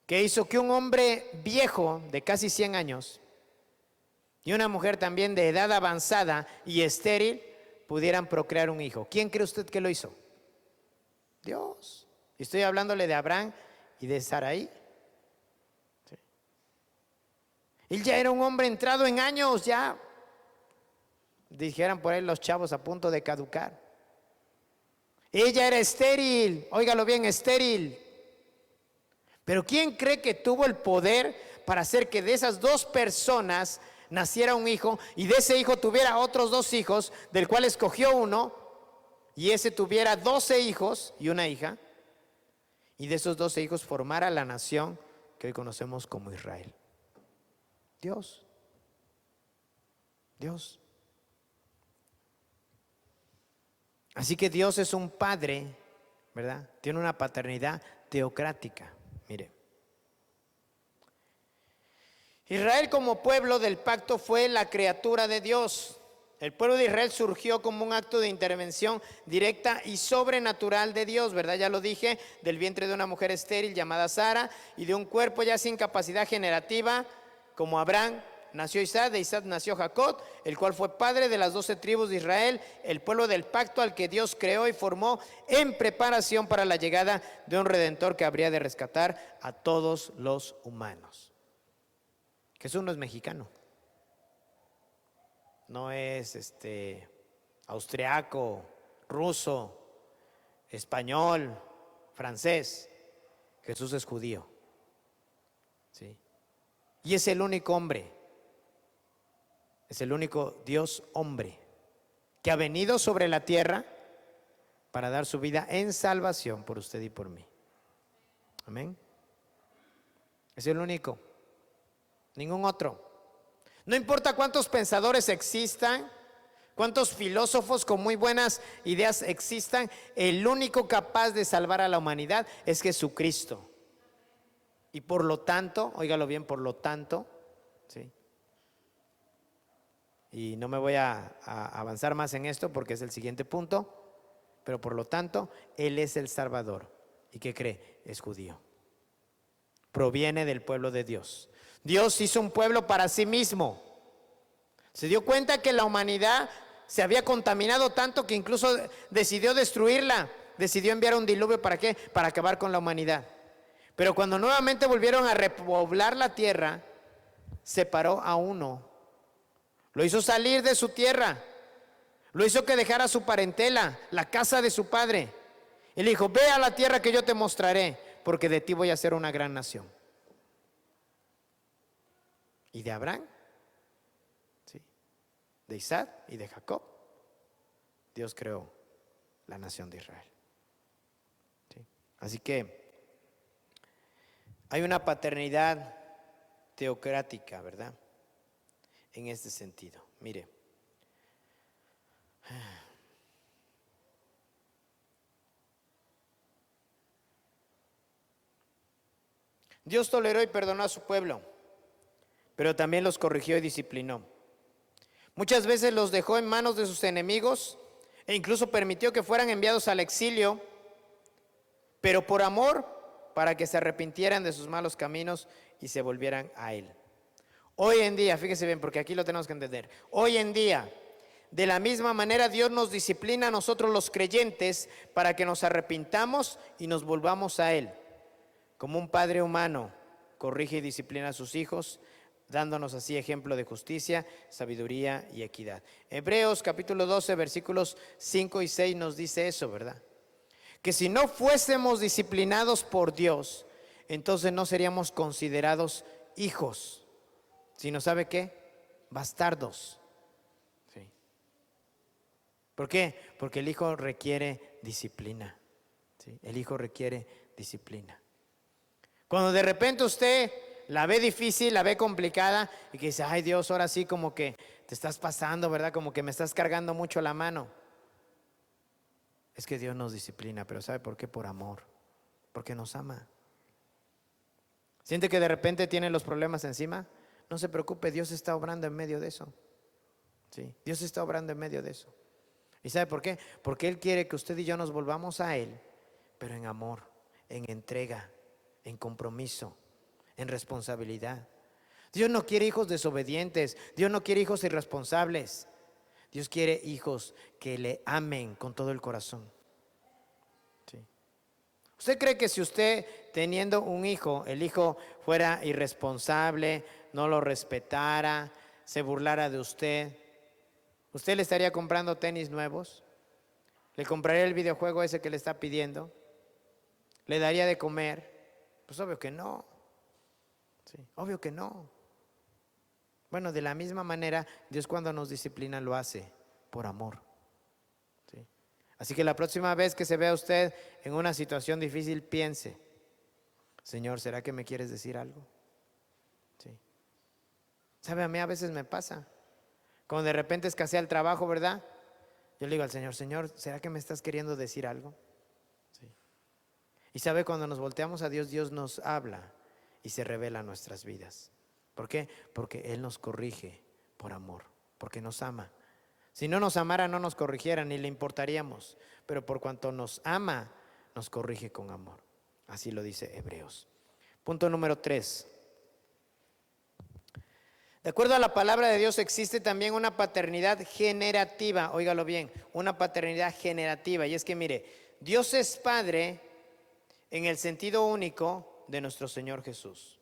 que hizo que un hombre viejo de casi 100 años y una mujer también de edad avanzada y estéril pudieran procrear un hijo? ¿Quién cree usted que lo hizo? Dios. Y estoy hablándole de Abraham y de Sarai. ¿Sí? Él ya era un hombre entrado en años, ya dijeran por ahí los chavos a punto de caducar. Ella era estéril, óigalo bien, estéril. Pero ¿quién cree que tuvo el poder para hacer que de esas dos personas naciera un hijo y de ese hijo tuviera otros dos hijos, del cual escogió uno, y ese tuviera 12 hijos y una hija, y de esos 12 hijos formara la nación que hoy conocemos como Israel? Dios. Dios. Así que Dios es un padre, ¿verdad? Tiene una paternidad teocrática. Mire, Israel como pueblo del pacto fue la criatura de Dios. El pueblo de Israel surgió como un acto de intervención directa y sobrenatural de Dios, ¿verdad? Ya lo dije, del vientre de una mujer estéril llamada Sara y de un cuerpo ya sin capacidad generativa como Abraham. Nació Isaac, de Isaac nació Jacob, el cual fue padre de las 12 tribus de Israel, el pueblo del pacto al que Dios creó y formó en preparación para la llegada de un redentor que habría de rescatar a todos los humanos. Jesús no es mexicano, no es austriaco, ruso, español, francés. Jesús es judío, ¿sí? Y es el único hombre. Es el único Dios hombre que ha venido sobre la tierra para dar su vida en salvación por usted y por mí. Amén. Es el único. Ningún otro. No importa cuántos pensadores existan, cuántos filósofos con muy buenas ideas existan, el único capaz de salvar a la humanidad es Jesucristo. Y por lo tanto, óigalo bien, por lo tanto, ¿sí? Y no me voy a avanzar más en esto porque es el siguiente punto, pero por lo tanto, Él es el Salvador. ¿Y qué cree? Es judío. Proviene del pueblo de Dios. Dios hizo un pueblo para sí mismo. Se dio cuenta que la humanidad se había contaminado tanto que incluso decidió destruirla. Decidió enviar un diluvio, ¿para qué? Para acabar con la humanidad. Pero cuando nuevamente volvieron a repoblar la tierra, separó a uno. Lo hizo salir de su tierra. Lo hizo que dejara su parentela, la casa de su padre. Él dijo: ve a la tierra que yo te mostraré, porque de ti voy a hacer una gran nación. Y de Abraham, ¿sí?, de Isaac y de Jacob, Dios creó la nación de Israel. ¿Sí? Así que hay una paternidad teocrática, ¿verdad?, en este sentido. Mire, Dios toleró y perdonó a su pueblo, pero también los corrigió y disciplinó. Muchas veces los dejó en manos de sus enemigos e incluso permitió que fueran enviados al exilio, pero por amor, para que se arrepintieran de sus malos caminos y se volvieran a Él. Hoy en día, fíjese bien, porque aquí lo tenemos que entender. Hoy en día, de la misma manera, Dios nos disciplina a nosotros los creyentes para que nos arrepintamos y nos volvamos a Él. Como un padre humano corrige y disciplina a sus hijos, dándonos así ejemplo de justicia, sabiduría y equidad. Hebreos capítulo 12, versículos 5 y 6 nos dice eso, ¿verdad? Que si no fuésemos disciplinados por Dios, entonces no seríamos considerados hijos, sino, ¿sabe qué? Bastardos. ¿Sí? ¿Por qué? Porque el hijo requiere disciplina. ¿Sí? El hijo requiere disciplina. Cuando de repente usted la ve difícil, la ve complicada y que dice: ay Dios, ahora sí como que te estás pasando, ¿verdad? Como que me estás cargando mucho la mano. Es que Dios nos disciplina, pero ¿sabe por qué? Por amor, porque nos ama. ¿Siente que de repente tiene los problemas encima? No se preocupe, Dios está obrando en medio de eso. ¿Sí? Dios está obrando en medio de eso. ¿Y sabe por qué? Porque Él quiere que usted y yo nos volvamos a Él, pero en amor, en entrega, en compromiso, en responsabilidad. Dios no quiere hijos desobedientes. Dios no quiere hijos irresponsables. Dios quiere hijos que le amen con todo el corazón. ¿Sí? ¿Usted cree que si usted teniendo un hijo, el hijo fuera irresponsable, no lo respetara, se burlara de usted le estaría comprando tenis nuevos? ¿Le compraría el videojuego ese que le está pidiendo? ¿Le daría de comer? Pues obvio que no. Sí, obvio que no. Bueno, de la misma manera, Dios cuando nos disciplina lo hace por amor. ¿Sí? Así que la próxima vez que se vea usted en una situación difícil, piense, Señor, ¿será que me quieres decir algo? ¿Sí? ¿Sabe? A mí a veces me pasa. Cuando de repente escasea el trabajo, ¿verdad? Yo le digo al Señor, Señor, ¿será que me estás queriendo decir algo? ¿Sí? Y sabe, cuando nos volteamos a Dios, Dios nos habla y se revela en nuestras vidas. ¿Por qué? Porque Él nos corrige por amor, porque nos ama. Si no nos amara, no nos corrigiera, ni le importaríamos. Pero por cuanto nos ama, nos corrige con amor. Así lo dice Hebreos. Punto número 3. De acuerdo a la palabra de Dios, existe también una paternidad generativa. Óigalo bien, una paternidad generativa. Y es que mire, Dios es Padre en el sentido único de nuestro Señor Jesús.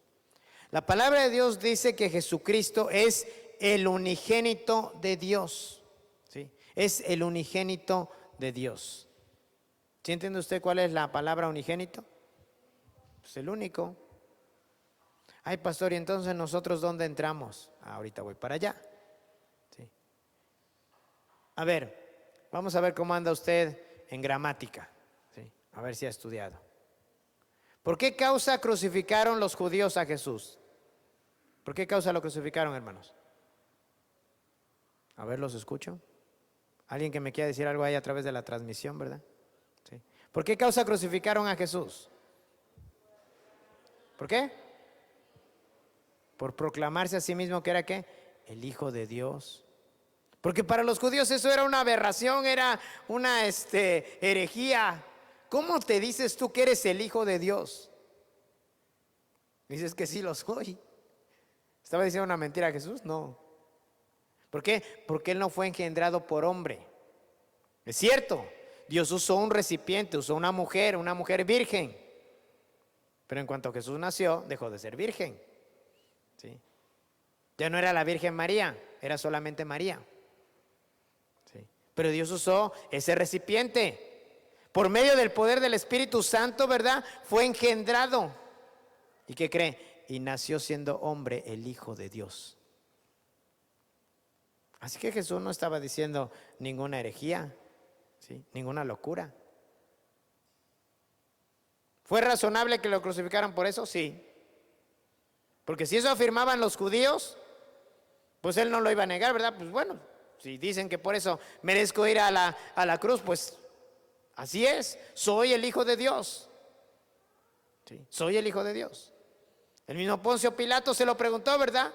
La palabra de Dios dice que Jesucristo es el unigénito de Dios. ¿Sí? Es el unigénito de Dios. ¿Sí entiende usted cuál es la palabra unigénito? Pues el único. Ay, pastor, ¿y entonces nosotros dónde entramos? Ahorita voy para allá. ¿Sí? A ver, vamos a ver cómo anda usted en gramática. ¿Sí? A ver si ha estudiado. ¿Por qué causa crucificaron los judíos a Jesús? ¿Por qué causa lo crucificaron, hermanos? A ver, los escucho. Alguien que me quiera decir algo ahí a través de la transmisión, ¿verdad? ¿Sí? ¿Por qué causa crucificaron a Jesús? ¿Por qué? Por proclamarse a sí mismo que era ¿qué? El Hijo de Dios. Porque para los judíos eso era una aberración, era una herejía. ¿Cómo te dices tú que eres el Hijo de Dios? Dices que sí lo soy. ¿Estaba diciendo una mentira a Jesús? No. ¿Por qué? Porque Él no fue engendrado por hombre. Es cierto, Dios usó un recipiente, usó una mujer virgen. Pero en cuanto Jesús nació, dejó de ser virgen. ¿Sí? Ya no era la Virgen María, era solamente María. ¿Sí? Pero Dios usó ese recipiente. Por medio del poder del Espíritu Santo, ¿verdad? Fue engendrado. ¿Y qué cree? Y nació siendo hombre el Hijo de Dios. Así que Jesús no estaba diciendo ninguna herejía, ¿sí? Ninguna locura. ¿Fue razonable que lo crucificaran por eso? Sí. Porque si eso afirmaban los judíos, pues Él no lo iba a negar, ¿verdad? Pues bueno, si dicen que por eso merezco ir a la cruz, pues así es, soy el Hijo de Dios. ¿Sí? Soy el Hijo de Dios. El mismo Poncio Pilato se lo preguntó, ¿verdad?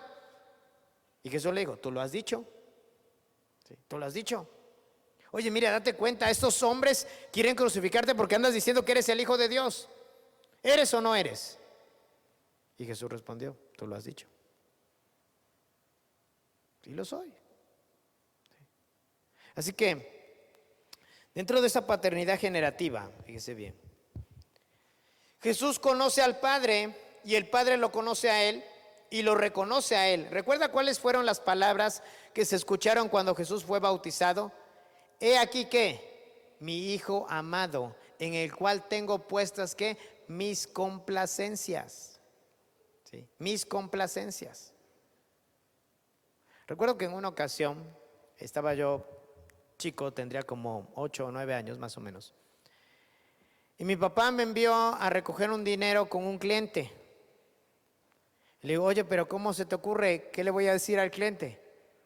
Y Jesús le dijo, ¿tú lo has dicho? ¿Sí? ¿Tú lo has dicho? Oye, mira, date cuenta, estos hombres quieren crucificarte porque andas diciendo que eres el Hijo de Dios. ¿Eres o no eres? Y Jesús respondió, tú lo has dicho. Sí lo soy. Sí. Así que, dentro de esa paternidad generativa, fíjese bien, Jesús conoce al Padre y el Padre lo conoce a Él y lo reconoce a Él. ¿Recuerda cuáles fueron las palabras que se escucharon cuando Jesús fue bautizado? He aquí que mi Hijo amado, en el cual tengo puestas que mis complacencias. ¿Sí? Mis complacencias. Recuerdo que en una ocasión estaba yo chico, tendría como 8 o 9 años más o menos. Y mi papá me envió a recoger un dinero con un cliente. Le digo, oye, pero ¿cómo se te ocurre? ¿Qué le voy a decir al cliente?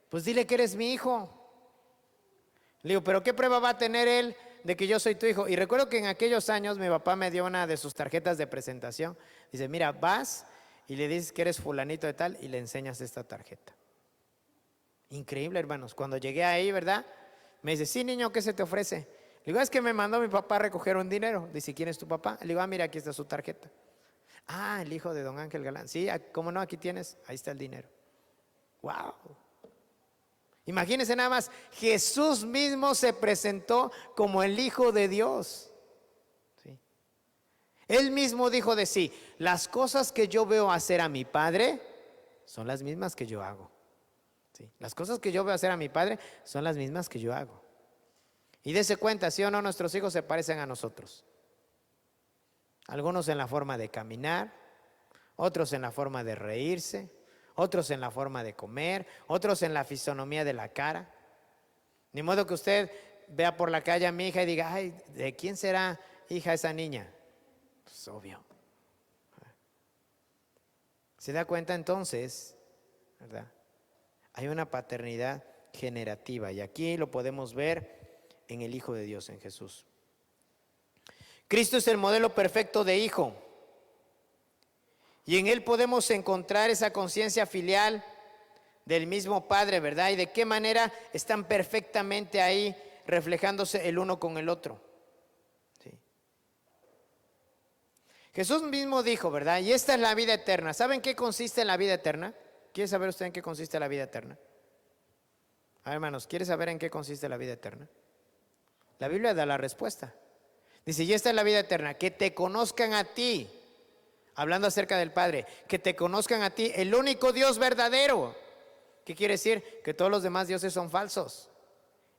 Pues dile que eres mi hijo. Le digo, pero ¿qué prueba va a tener él de que yo soy tu hijo? Y recuerdo que en aquellos años mi papá me dio una de sus tarjetas de presentación. Dice, mira, vas y le dices que eres fulanito de tal y le enseñas esta tarjeta. Increíble, hermanos. Cuando llegué ahí, ¿verdad? Me dice, sí, niño, ¿qué se te ofrece? Le digo, es que me mandó mi papá a recoger un dinero. Dice, ¿quién es tu papá? Le digo, mira, aquí está su tarjeta. Ah, el hijo de don Ángel Galán. Sí, ¿cómo no? Aquí tienes, ahí está el dinero. Wow. Imagínense nada más, Jesús mismo se presentó como el Hijo de Dios. ¿Sí? Él mismo dijo de sí, las cosas que yo veo hacer a mi Padre son las mismas que yo hago. ¿Sí? Las cosas que yo veo hacer a mi Padre son las mismas que yo hago. Y dése cuenta, sí o no, nuestros hijos se parecen a nosotros. Algunos en la forma de caminar, otros en la forma de reírse, otros en la forma de comer, otros en la fisonomía de la cara. Ni modo que usted vea por la calle a mi hija y diga, ay, ¿de quién será hija esa niña? Pues obvio. ¿Se da cuenta entonces? ¿Verdad? Hay una paternidad generativa y aquí lo podemos ver en el Hijo de Dios, en Jesús. Cristo es el modelo perfecto de hijo. Y en Él podemos encontrar esa conciencia filial del mismo Padre, ¿verdad? Y de qué manera están perfectamente ahí reflejándose el uno con el otro. ¿Sí? Jesús mismo dijo, ¿verdad? Y esta es la vida eterna. ¿Saben qué consiste en la vida eterna? ¿Quiere saber usted en qué consiste la vida eterna? A ver, hermanos, ¿quiere saber en qué consiste la vida eterna? La Biblia da la respuesta. Dice, y esta es la vida eterna, que te conozcan a ti. Hablando acerca del Padre, que te conozcan a ti, el único Dios verdadero. ¿Qué quiere decir? Que todos los demás dioses son falsos.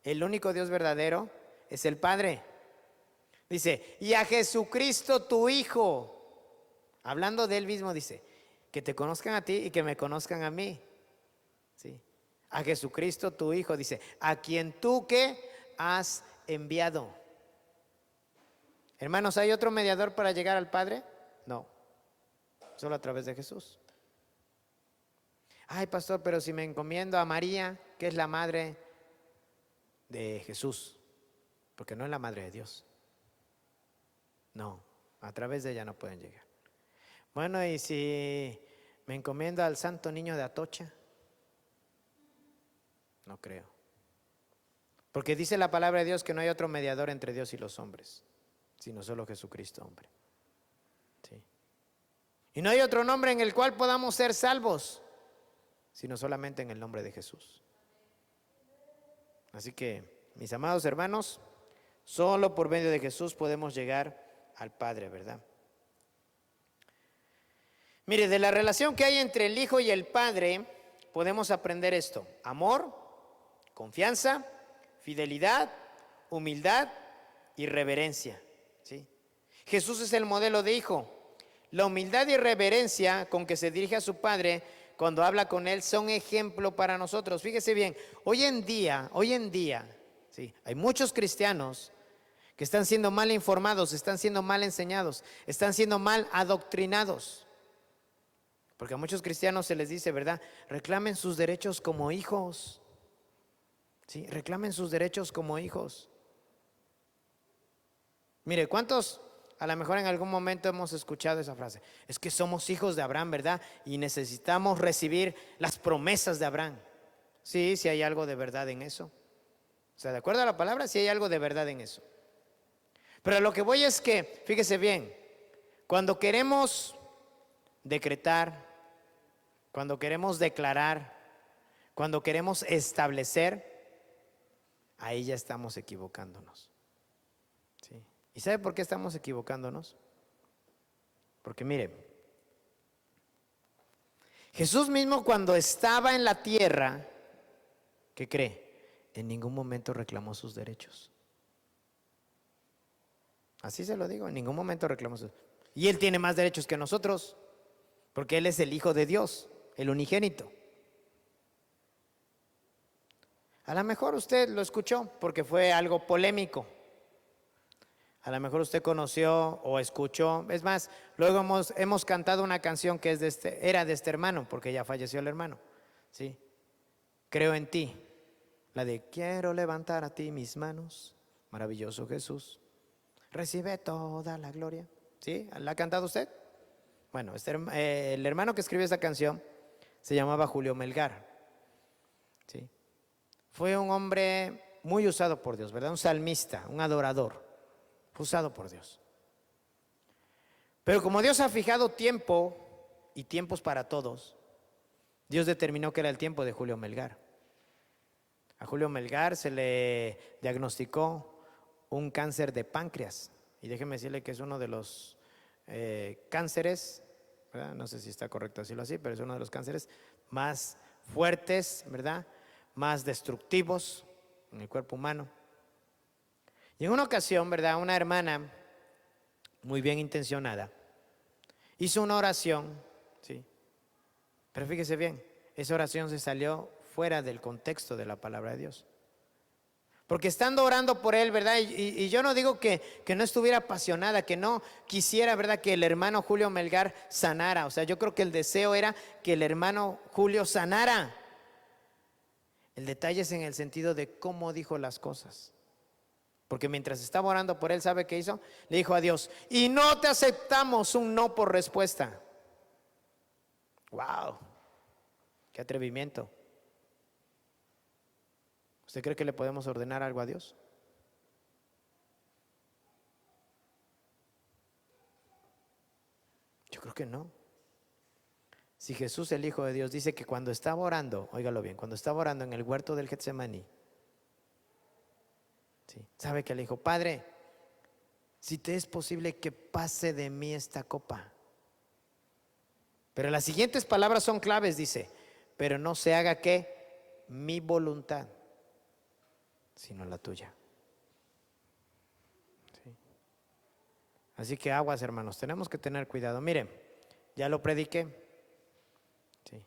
El único Dios verdadero es el Padre. Dice, y a Jesucristo tu Hijo. Hablando de Él mismo, dice, que te conozcan a ti y que me conozcan a mí. ¿Sí? A Jesucristo tu Hijo, dice, a quien tú que has enviado. Hermanos, ¿hay otro mediador para llegar al Padre? No. Solo a través de Jesús. Ay, pastor, pero si me encomiendo a María, que es la madre de Jesús, porque no es la madre de Dios. No, a través de ella no pueden llegar. Bueno, y si me encomiendo al Santo Niño de Atocha, no creo. Porque dice la palabra de Dios que no hay otro mediador entre Dios y los hombres, sino solo Jesucristo, hombre. Sí. Y no hay otro nombre en el cual podamos ser salvos, sino solamente en el nombre de Jesús. Así que, mis amados hermanos, solo por medio de Jesús podemos llegar al Padre, ¿verdad? Mire, de la relación que hay entre el Hijo y el Padre, podemos aprender esto: amor, confianza, fidelidad, humildad y reverencia. ¿Sí? Jesús es el modelo de hijo. La humildad y reverencia con que se dirige a su Padre cuando habla con Él son ejemplo para nosotros. Fíjese bien, hoy en día, ¿sí? Hay muchos cristianos que están siendo mal informados, están siendo mal enseñados, están siendo mal adoctrinados. Porque a muchos cristianos se les dice, ¿verdad? Reclamen sus derechos como hijos. ¿Sí? Reclamen sus derechos como hijos. Mire, ¿cuántos a lo mejor en algún momento hemos escuchado esa frase? Es que somos hijos de Abraham, ¿verdad? Y necesitamos recibir las promesas de Abraham. Sí, sí hay algo de verdad en eso. O sea, de acuerdo a la palabra, sí hay algo de verdad en eso. Pero lo que voy es que, fíjese bien, cuando queremos decretar, cuando queremos declarar, cuando queremos establecer, ahí ya estamos equivocándonos. ¿Sí? ¿Y sabe por qué estamos equivocándonos? Porque mire, Jesús mismo cuando estaba en la tierra, ¿qué cree? En ningún momento reclamó sus derechos. Así se lo digo, en ningún momento reclamó sus derechos. Y Él tiene más derechos que nosotros, porque Él es el Hijo de Dios, el unigénito. A lo mejor usted lo escuchó porque fue algo polémico. A lo mejor usted conoció o escuchó. Es más, luego hemos cantado una canción que era de este hermano, porque ya falleció el hermano. ¿Sí? Creo en ti. La de quiero levantar a ti mis manos, maravilloso Jesús. Recibe toda la gloria. ¿Sí? ¿La ha cantado usted? Bueno, el hermano que escribió esta canción se llamaba Julio Melgar. ¿Sí? fue un hombre muy usado por Dios, ¿verdad? Un salmista, un adorador, fue usado por Dios. Pero como Dios ha fijado tiempo y tiempos para todos, Dios determinó que era el tiempo de Julio Melgar. A Julio Melgar se le diagnosticó un cáncer de páncreas. Y déjeme decirle que es uno de los cánceres, ¿verdad? No sé si está correcto decirlo así, pero es uno de los cánceres más fuertes, ¿verdad? Más destructivos en el cuerpo humano. Y en una ocasión, ¿verdad? Una hermana muy bien intencionada hizo una oración, ¿sí? Pero fíjese bien, esa oración se salió fuera del contexto de la palabra de Dios. Porque estando orando por él, ¿verdad? Y yo no digo que no estuviera apasionada, que no quisiera, ¿verdad? Que el hermano Julio Melgar sanara. O sea, yo creo que el deseo era que el hermano Julio sanara. El detalle es en el sentido de cómo dijo las cosas. Porque mientras estaba orando por él, ¿sabe qué hizo? Le dijo a Dios, y no te aceptamos un no por respuesta. ¡Wow! ¡Qué atrevimiento! ¿Usted cree que le podemos ordenar algo a Dios? Yo creo que no. Si Jesús, el Hijo de Dios, dice que cuando estaba orando, óigalo bien, cuando estaba orando en el huerto del Getsemaní, ¿sí? ¿Sabe qué le dijo? Padre, si te es posible que pase de mí esta copa. Pero las siguientes palabras son claves, dice, pero no se haga que mi voluntad, sino la tuya. ¿Sí? Así que aguas, hermanos, tenemos que tener cuidado. Miren, ya lo prediqué. ¿Sí?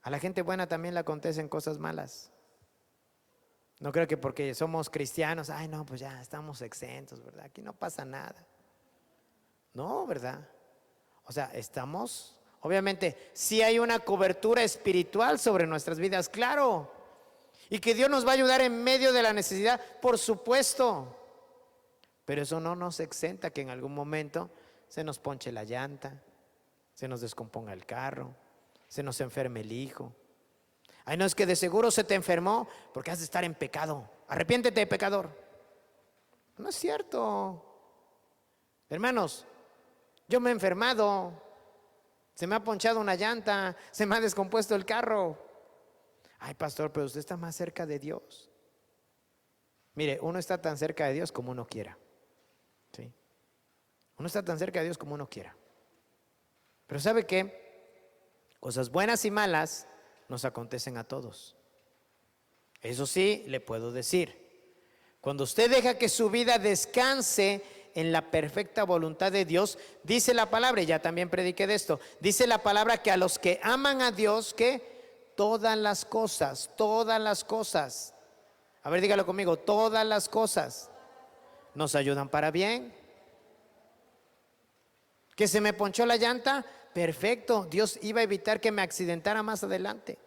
A la gente buena también le acontecen cosas malas. No creo que porque somos cristianos, ay no, pues ya estamos exentos, ¿verdad? Aquí no pasa nada. No, ¿verdad? O sea, estamos, obviamente, sí hay una cobertura espiritual sobre nuestras vidas, claro. Y que Dios nos va a ayudar en medio de la necesidad, por supuesto. Pero eso no nos exenta que en algún momento se nos ponche la llanta, se nos descomponga el carro, se nos enferme el hijo. Ay, no, es que de seguro se te enfermó porque has de estar en pecado. Arrepiéntete, pecador. No es cierto. Hermanos, yo me he enfermado, se me ha ponchado una llanta, se me ha descompuesto el carro. Ay, pastor, pero usted está más cerca de Dios. Mire, uno está tan cerca de Dios como uno quiera. ¿Sí? Uno está tan cerca de Dios como uno quiera. Pero ¿sabe qué? Cosas buenas y malas nos acontecen a todos. Eso sí, le puedo decir, cuando usted deja que su vida descanse en la perfecta voluntad de Dios, dice la palabra, y ya también prediqué de esto, dice la palabra que a los que aman a Dios, que todas las cosas, a ver, dígalo conmigo, todas las cosas nos ayudan para bien. Que se me ponchó la llanta, perfecto, Dios iba a evitar que me accidentara más adelante.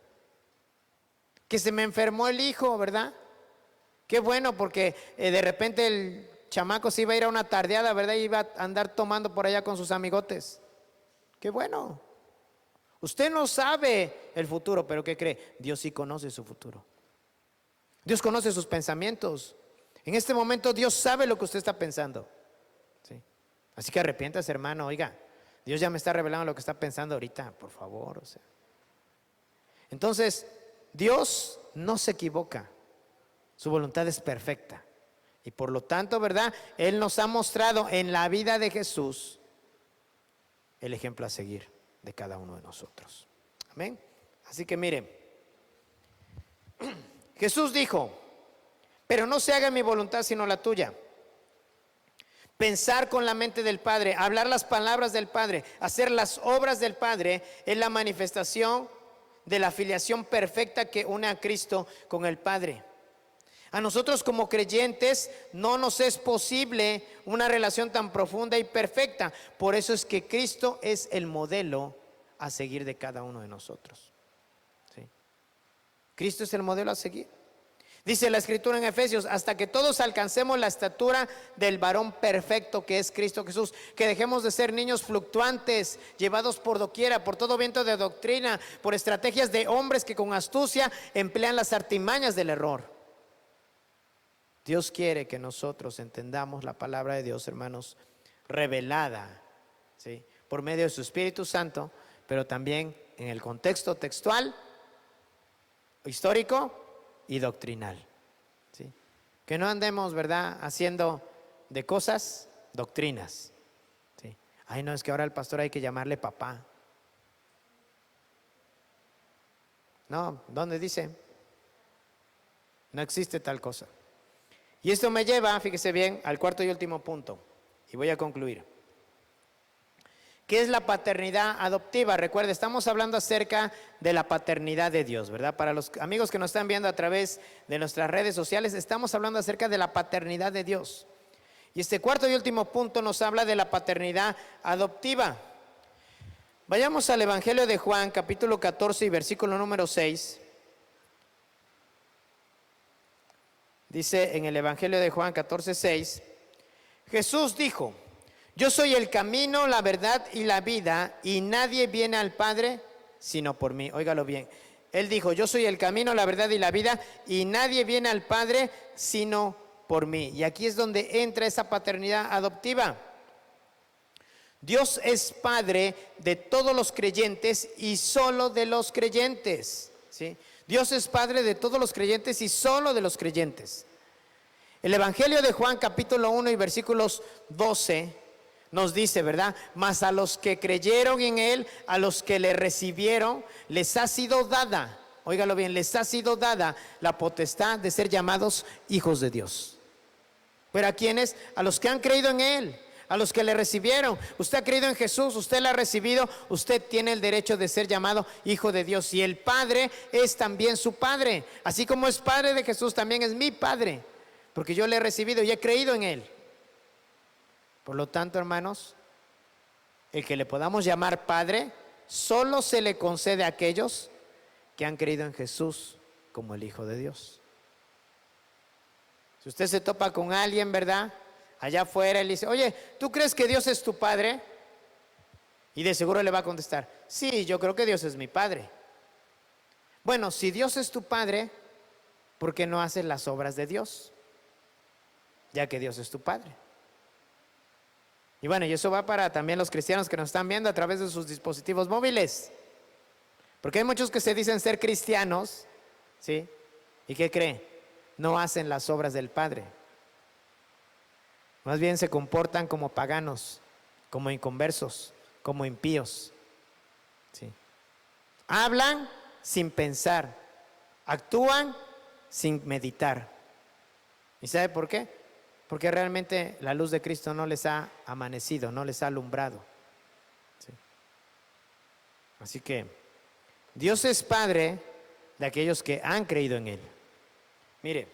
Que se me enfermó el hijo, ¿verdad? Qué bueno, porque de repente el chamaco se iba a ir a una tardeada, ¿verdad? Y iba a andar tomando por allá con sus amigotes. Qué bueno. Usted no sabe el futuro, pero ¿qué cree? Dios sí conoce su futuro. Dios conoce sus pensamientos. En este momento Dios sabe lo que usted está pensando. ¿Sí? Así que arrepiéntase, hermano. Oiga, Dios ya me está revelando lo que está pensando ahorita, por favor. O sea. Entonces, Dios no se equivoca. Su voluntad es perfecta. Y por lo tanto, ¿verdad? Él nos ha mostrado en la vida de Jesús el ejemplo a seguir de cada uno de nosotros. Amén. Así que miren, Jesús dijo, pero no se haga mi voluntad sino la tuya. Pensar con la mente del Padre, hablar las palabras del Padre, hacer las obras del Padre es la manifestación de la filiación perfecta que une a Cristo con el Padre. A nosotros como creyentes no nos es posible una relación tan profunda y perfecta. Por eso es que Cristo es el modelo a seguir de cada uno de nosotros. ¿Sí? Cristo es el modelo a seguir. Dice la escritura en Efesios, hasta que todos alcancemos la estatura del varón perfecto que es Cristo Jesús, que dejemos de ser niños fluctuantes, llevados por doquiera, por todo viento de doctrina, por estrategias de hombres que con astucia emplean las artimañas del error. Dios quiere que nosotros entendamos la palabra de Dios, hermanos, revelada, ¿sí?, por medio de su Espíritu Santo, pero también en el contexto textual, histórico y doctrinal, ¿sí? Que no andemos, ¿verdad?, haciendo de cosas doctrinas, ¿sí? Ay, no, es que ahora al pastor hay que llamarle papá. No, ¿dónde dice? No existe tal cosa. Y esto me lleva, fíjese bien, al cuarto y último punto, y voy a concluir. ¿Qué es la paternidad adoptiva? Recuerde, estamos hablando acerca de la paternidad de Dios, ¿verdad? Para los amigos que nos están viendo a través de nuestras redes sociales, estamos hablando acerca de la paternidad de Dios. Y este cuarto y último punto nos habla de la paternidad adoptiva. Vayamos al Evangelio de Juan, capítulo 14 y versículo número 6. Dice en el Evangelio de Juan 14, 6, Jesús dijo: yo soy el camino, la verdad y la vida, y nadie viene al Padre sino por mí. Óigalo bien. Él dijo: yo soy el camino, la verdad y la vida, y nadie viene al Padre sino por mí. Y aquí es donde entra esa paternidad adoptiva. Dios es Padre de todos los creyentes y solo de los creyentes, ¿sí? Dios es Padre de todos los creyentes y solo de los creyentes. El Evangelio de Juan, capítulo 1 y versículos 12, nos dice, ¿verdad? Mas a los que creyeron en Él, a los que le recibieron, les ha sido dada, óigalo bien, les ha sido dada la potestad de ser llamados hijos de Dios. ¿Pero a quiénes? A los que han creído en Él, a los que le recibieron. Usted ha creído en Jesús, usted le ha recibido, usted tiene el derecho de ser llamado hijo de Dios. Y el Padre es también su Padre. Así como es Padre de Jesús, también es mi Padre, porque yo le he recibido y he creído en Él. Por lo tanto, hermanos, el que le podamos llamar Padre solo se le concede a aquellos que han creído en Jesús como el Hijo de Dios. Si usted se topa con alguien, ¿verdad?, allá afuera, él dice: oye, ¿tú crees que Dios es tu Padre? Y de seguro le va a contestar: sí, yo creo que Dios es mi Padre. Bueno, si Dios es tu Padre, ¿por qué no haces las obras de Dios? Ya que Dios es tu Padre. Y bueno, y eso va para también los cristianos que nos están viendo a través de sus dispositivos móviles. Porque hay muchos que se dicen ser cristianos, ¿sí? ¿Y qué creen? No hacen las obras del Padre. Más bien se comportan como paganos, como inconversos, como impíos, ¿sí? Hablan sin pensar, actúan sin meditar. ¿Y sabe por qué? Porque realmente la luz de Cristo no les ha amanecido, no les ha alumbrado, ¿sí? Así que Dios es Padre de aquellos que han creído en Él. Mire,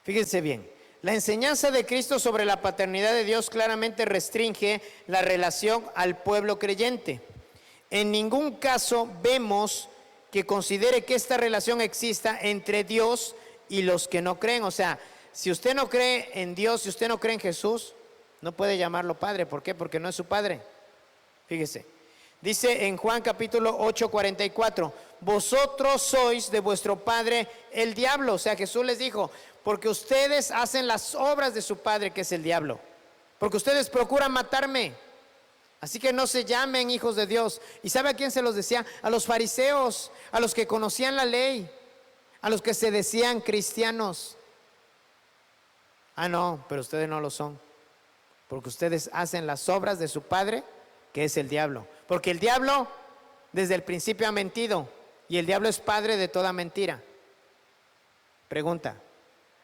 fíjense bien, la enseñanza de Cristo sobre la paternidad de Dios claramente restringe la relación al pueblo creyente. En ningún caso vemos que considere que esta relación exista entre Dios y los que no creen. O sea, si usted no cree en Dios, si usted no cree en Jesús, no puede llamarlo Padre. ¿Por qué? Porque no es su Padre. Fíjese, dice en Juan capítulo 8, 44, vosotros sois de vuestro padre el diablo. O sea, Jesús les dijo: porque ustedes hacen las obras de su padre, que es el diablo, porque ustedes procuran matarme. Así que no se llamen hijos de Dios. ¿Y sabe a quién se los decía? A los fariseos, a los que conocían la ley, a los que se decían cristianos. Ah, no, pero ustedes no lo son, porque ustedes hacen las obras de su padre, que es el diablo. Porque el diablo desde el principio ha mentido, y el diablo es padre de toda mentira. Pregunta: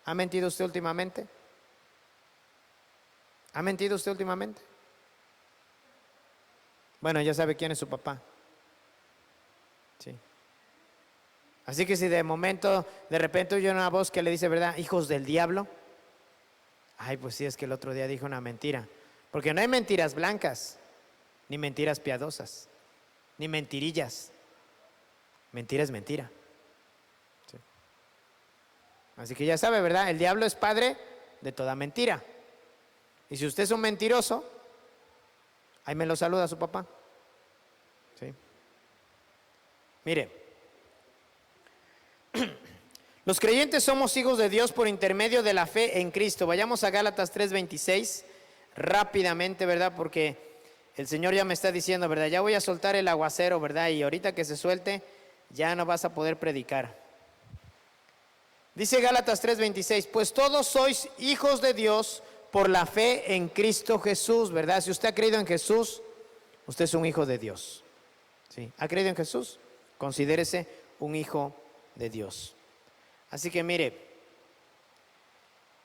¿ha mentido usted últimamente? ¿Ha mentido usted últimamente? Bueno, ya sabe quién es su papá, ¿sí? Así que si de momento, de repente oye una voz que le dice, ¿verdad?, hijos del diablo. Ay, pues sí, es que el otro día dijo una mentira. Porque no hay mentiras blancas, ni mentiras piadosas. ni mentirillas. Mentira es mentira. Sí. Así que ya sabe, ¿verdad? El diablo es padre de toda mentira. Y si usted es un mentiroso, ahí me lo saluda a su papá. ¿Sí? Mire, los creyentes somos hijos de Dios por intermedio de la fe en Cristo. Vayamos a Gálatas 3:26 rápidamente, ¿verdad? Porque el Señor ya me está diciendo, ¿verdad? Ya voy a soltar el aguacero, ¿verdad? Y ahorita que se suelte, ya no vas a poder predicar. Dice Gálatas 3:26, pues todos sois hijos de Dios por la fe en Cristo Jesús, ¿verdad? Si usted ha creído en Jesús, usted es un hijo de Dios. ¿Sí? ¿Ha creído en Jesús? Considérese un hijo de Dios. Así que mire,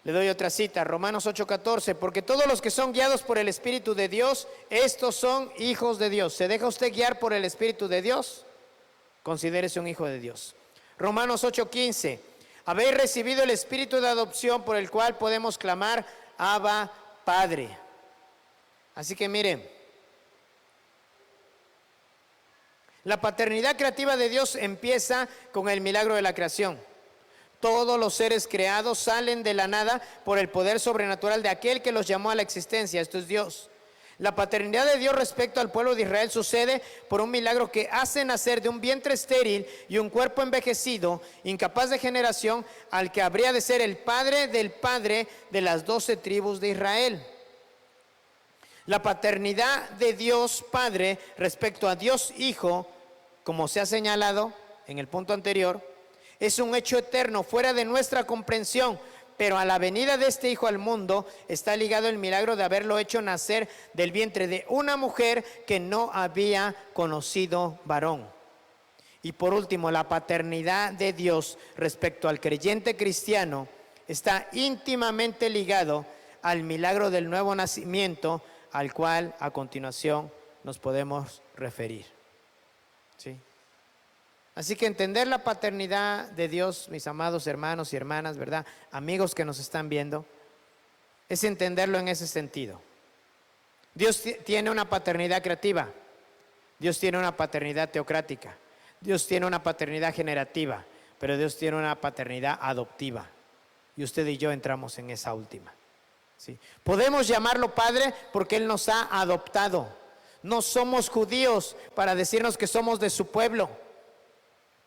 le doy otra cita, Romanos 8:14, porque todos los que son guiados por el Espíritu de Dios, estos son hijos de Dios. ¿Se deja usted guiar por el Espíritu de Dios? Considérese un hijo de Dios. Romanos 8:15, habéis recibido el Espíritu de adopción por el cual podemos clamar, Abba, Padre. Así que mire, la paternidad creativa de Dios empieza con el milagro de la creación. Todos los seres creados salen de la nada por el poder sobrenatural de aquel que los llamó a la existencia, esto es Dios. La paternidad de Dios respecto al pueblo de Israel sucede por un milagro que hace nacer de un vientre estéril y un cuerpo envejecido, incapaz de generación, al que habría de ser el padre de las 12 tribus de Israel. La paternidad de Dios Padre respecto a Dios Hijo, como se ha señalado en el punto anterior, es un hecho eterno, fuera de nuestra comprensión, pero a la venida de este Hijo al mundo está ligado el milagro de haberlo hecho nacer del vientre de una mujer que no había conocido varón. Y por último, la paternidad de Dios respecto al creyente cristiano está íntimamente ligado al milagro del nuevo nacimiento, al cual a continuación nos podemos referir. ¿Sí? Así que entender la paternidad de Dios, mis amados hermanos y hermanas, ¿verdad? Amigos que nos están viendo, es entenderlo en ese sentido. Dios tiene una paternidad creativa, Dios tiene una paternidad teocrática, Dios tiene una paternidad generativa, pero Dios tiene una paternidad adoptiva. Y usted y yo entramos en esa última. ¿Sí? Podemos llamarlo Padre porque Él nos ha adoptado. No somos judíos para decirnos que somos de su pueblo.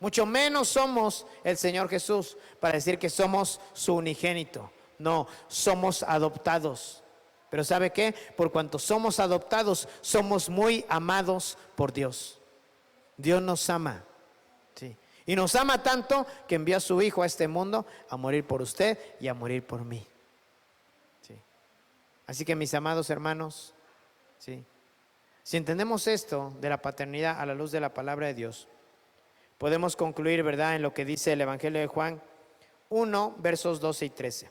Mucho menos somos el Señor Jesús para decir que somos su unigénito. No, somos adoptados. Pero ¿sabe qué? Por cuanto somos adoptados, somos muy amados por Dios. Dios nos ama. ¿Sí? Y nos ama tanto que envió a su Hijo a este mundo a morir por usted y a morir por mí. ¿Sí? Así que mis amados hermanos, ¿sí? Si entendemos esto de la paternidad a la luz de la palabra de Dios, podemos concluir, ¿verdad?, en lo que dice el Evangelio de Juan 1, versos 12 y 13.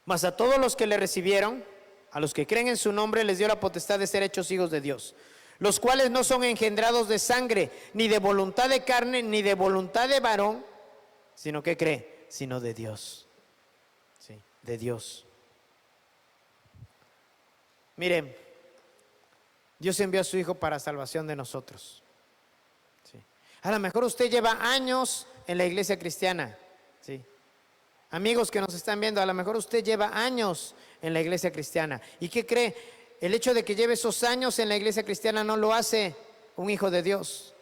Mas a todos los que le recibieron, a los que creen en su nombre, les dio la potestad de ser hechos hijos de Dios, los cuales no son engendrados de sangre, ni de voluntad de carne, ni de voluntad de varón, sino que cree, sino de Dios. Sí, de Dios. Miren, Dios envió a su Hijo para salvación de nosotros. Sí. A lo mejor usted lleva años en la iglesia cristiana. Sí. Amigos que nos están viendo, a lo mejor usted lleva años en la iglesia cristiana. ¿Y qué cree? El hecho de que lleve esos años en la iglesia cristiana no lo hace un hijo de Dios.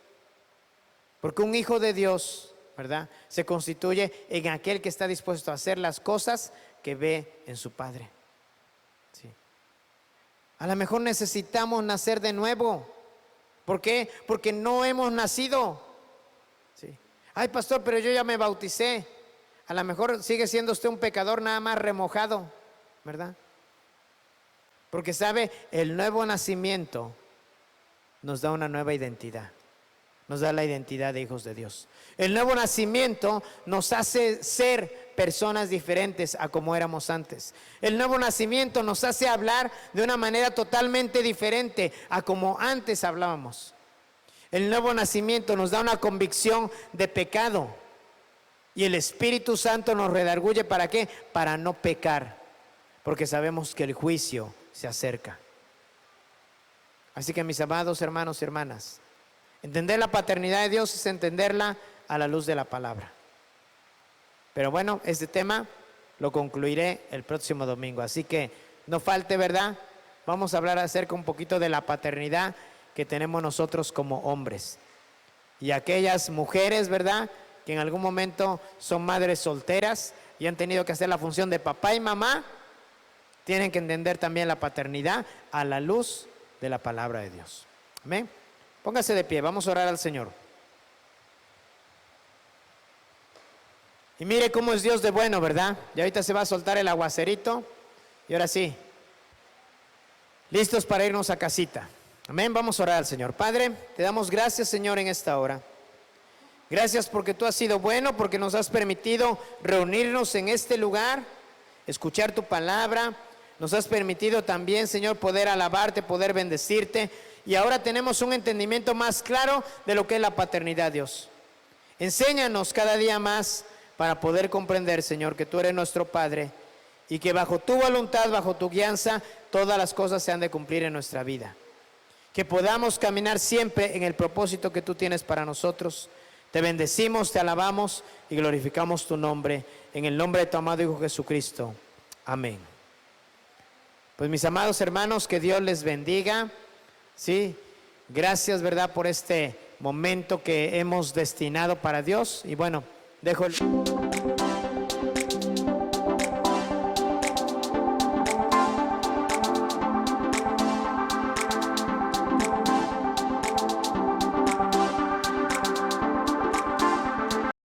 Porque un hijo de Dios, ¿verdad?, se constituye en aquel que está dispuesto a hacer las cosas que ve en su Padre. Sí. A lo mejor necesitamos nacer de nuevo. ¿Por qué? Porque no hemos nacido. Sí. Ay, pastor, pero yo ya me bauticé. A lo mejor sigue siendo usted un pecador nada más remojado, ¿verdad? Porque sabe, el nuevo nacimiento nos da una nueva identidad. Nos da la identidad de hijos de Dios. El nuevo nacimiento nos hace ser personas diferentes a como éramos antes. El nuevo nacimiento nos hace hablar de una manera totalmente diferente a como antes hablábamos. El nuevo nacimiento nos da una convicción de pecado. Y el Espíritu Santo nos redarguye, ¿para qué? Para no pecar, porque sabemos que el juicio se acerca. Así que mis amados hermanos y hermanas, entender la paternidad de Dios es entenderla a la luz de la palabra. Pero bueno, este tema lo concluiré el próximo domingo. Así que no falte, ¿verdad? Vamos a hablar acerca un poquito de la paternidad que tenemos nosotros como hombres. Y aquellas mujeres, ¿verdad?, que en algún momento son madres solteras y han tenido que hacer la función de papá y mamá, tienen que entender también la paternidad a la luz de la palabra de Dios. Amén. Póngase de pie, vamos a orar al Señor. Y mire cómo es Dios de bueno, ¿verdad? Y ahorita se va a soltar el aguacerito. Y ahora sí, listos para irnos a casita. Amén, vamos a orar al Señor. Padre, te damos gracias, Señor, en esta hora. Gracias porque tú has sido bueno, porque nos has permitido reunirnos en este lugar, escuchar tu palabra. Nos has permitido también, Señor, poder alabarte, poder bendecirte. Y ahora tenemos un entendimiento más claro de lo que es la paternidad, Dios. Enséñanos cada día más para poder comprender, Señor, que tú eres nuestro Padre y que bajo tu voluntad, bajo tu guianza, todas las cosas se han de cumplir en nuestra vida. Que podamos caminar siempre en el propósito que tú tienes para nosotros. Te bendecimos, te alabamos y glorificamos tu nombre, en el nombre de tu amado Hijo Jesucristo. Amén. Pues mis amados hermanos, que Dios les bendiga. Sí, gracias, ¿verdad?, por este momento que hemos destinado para Dios. Y bueno, dejo el...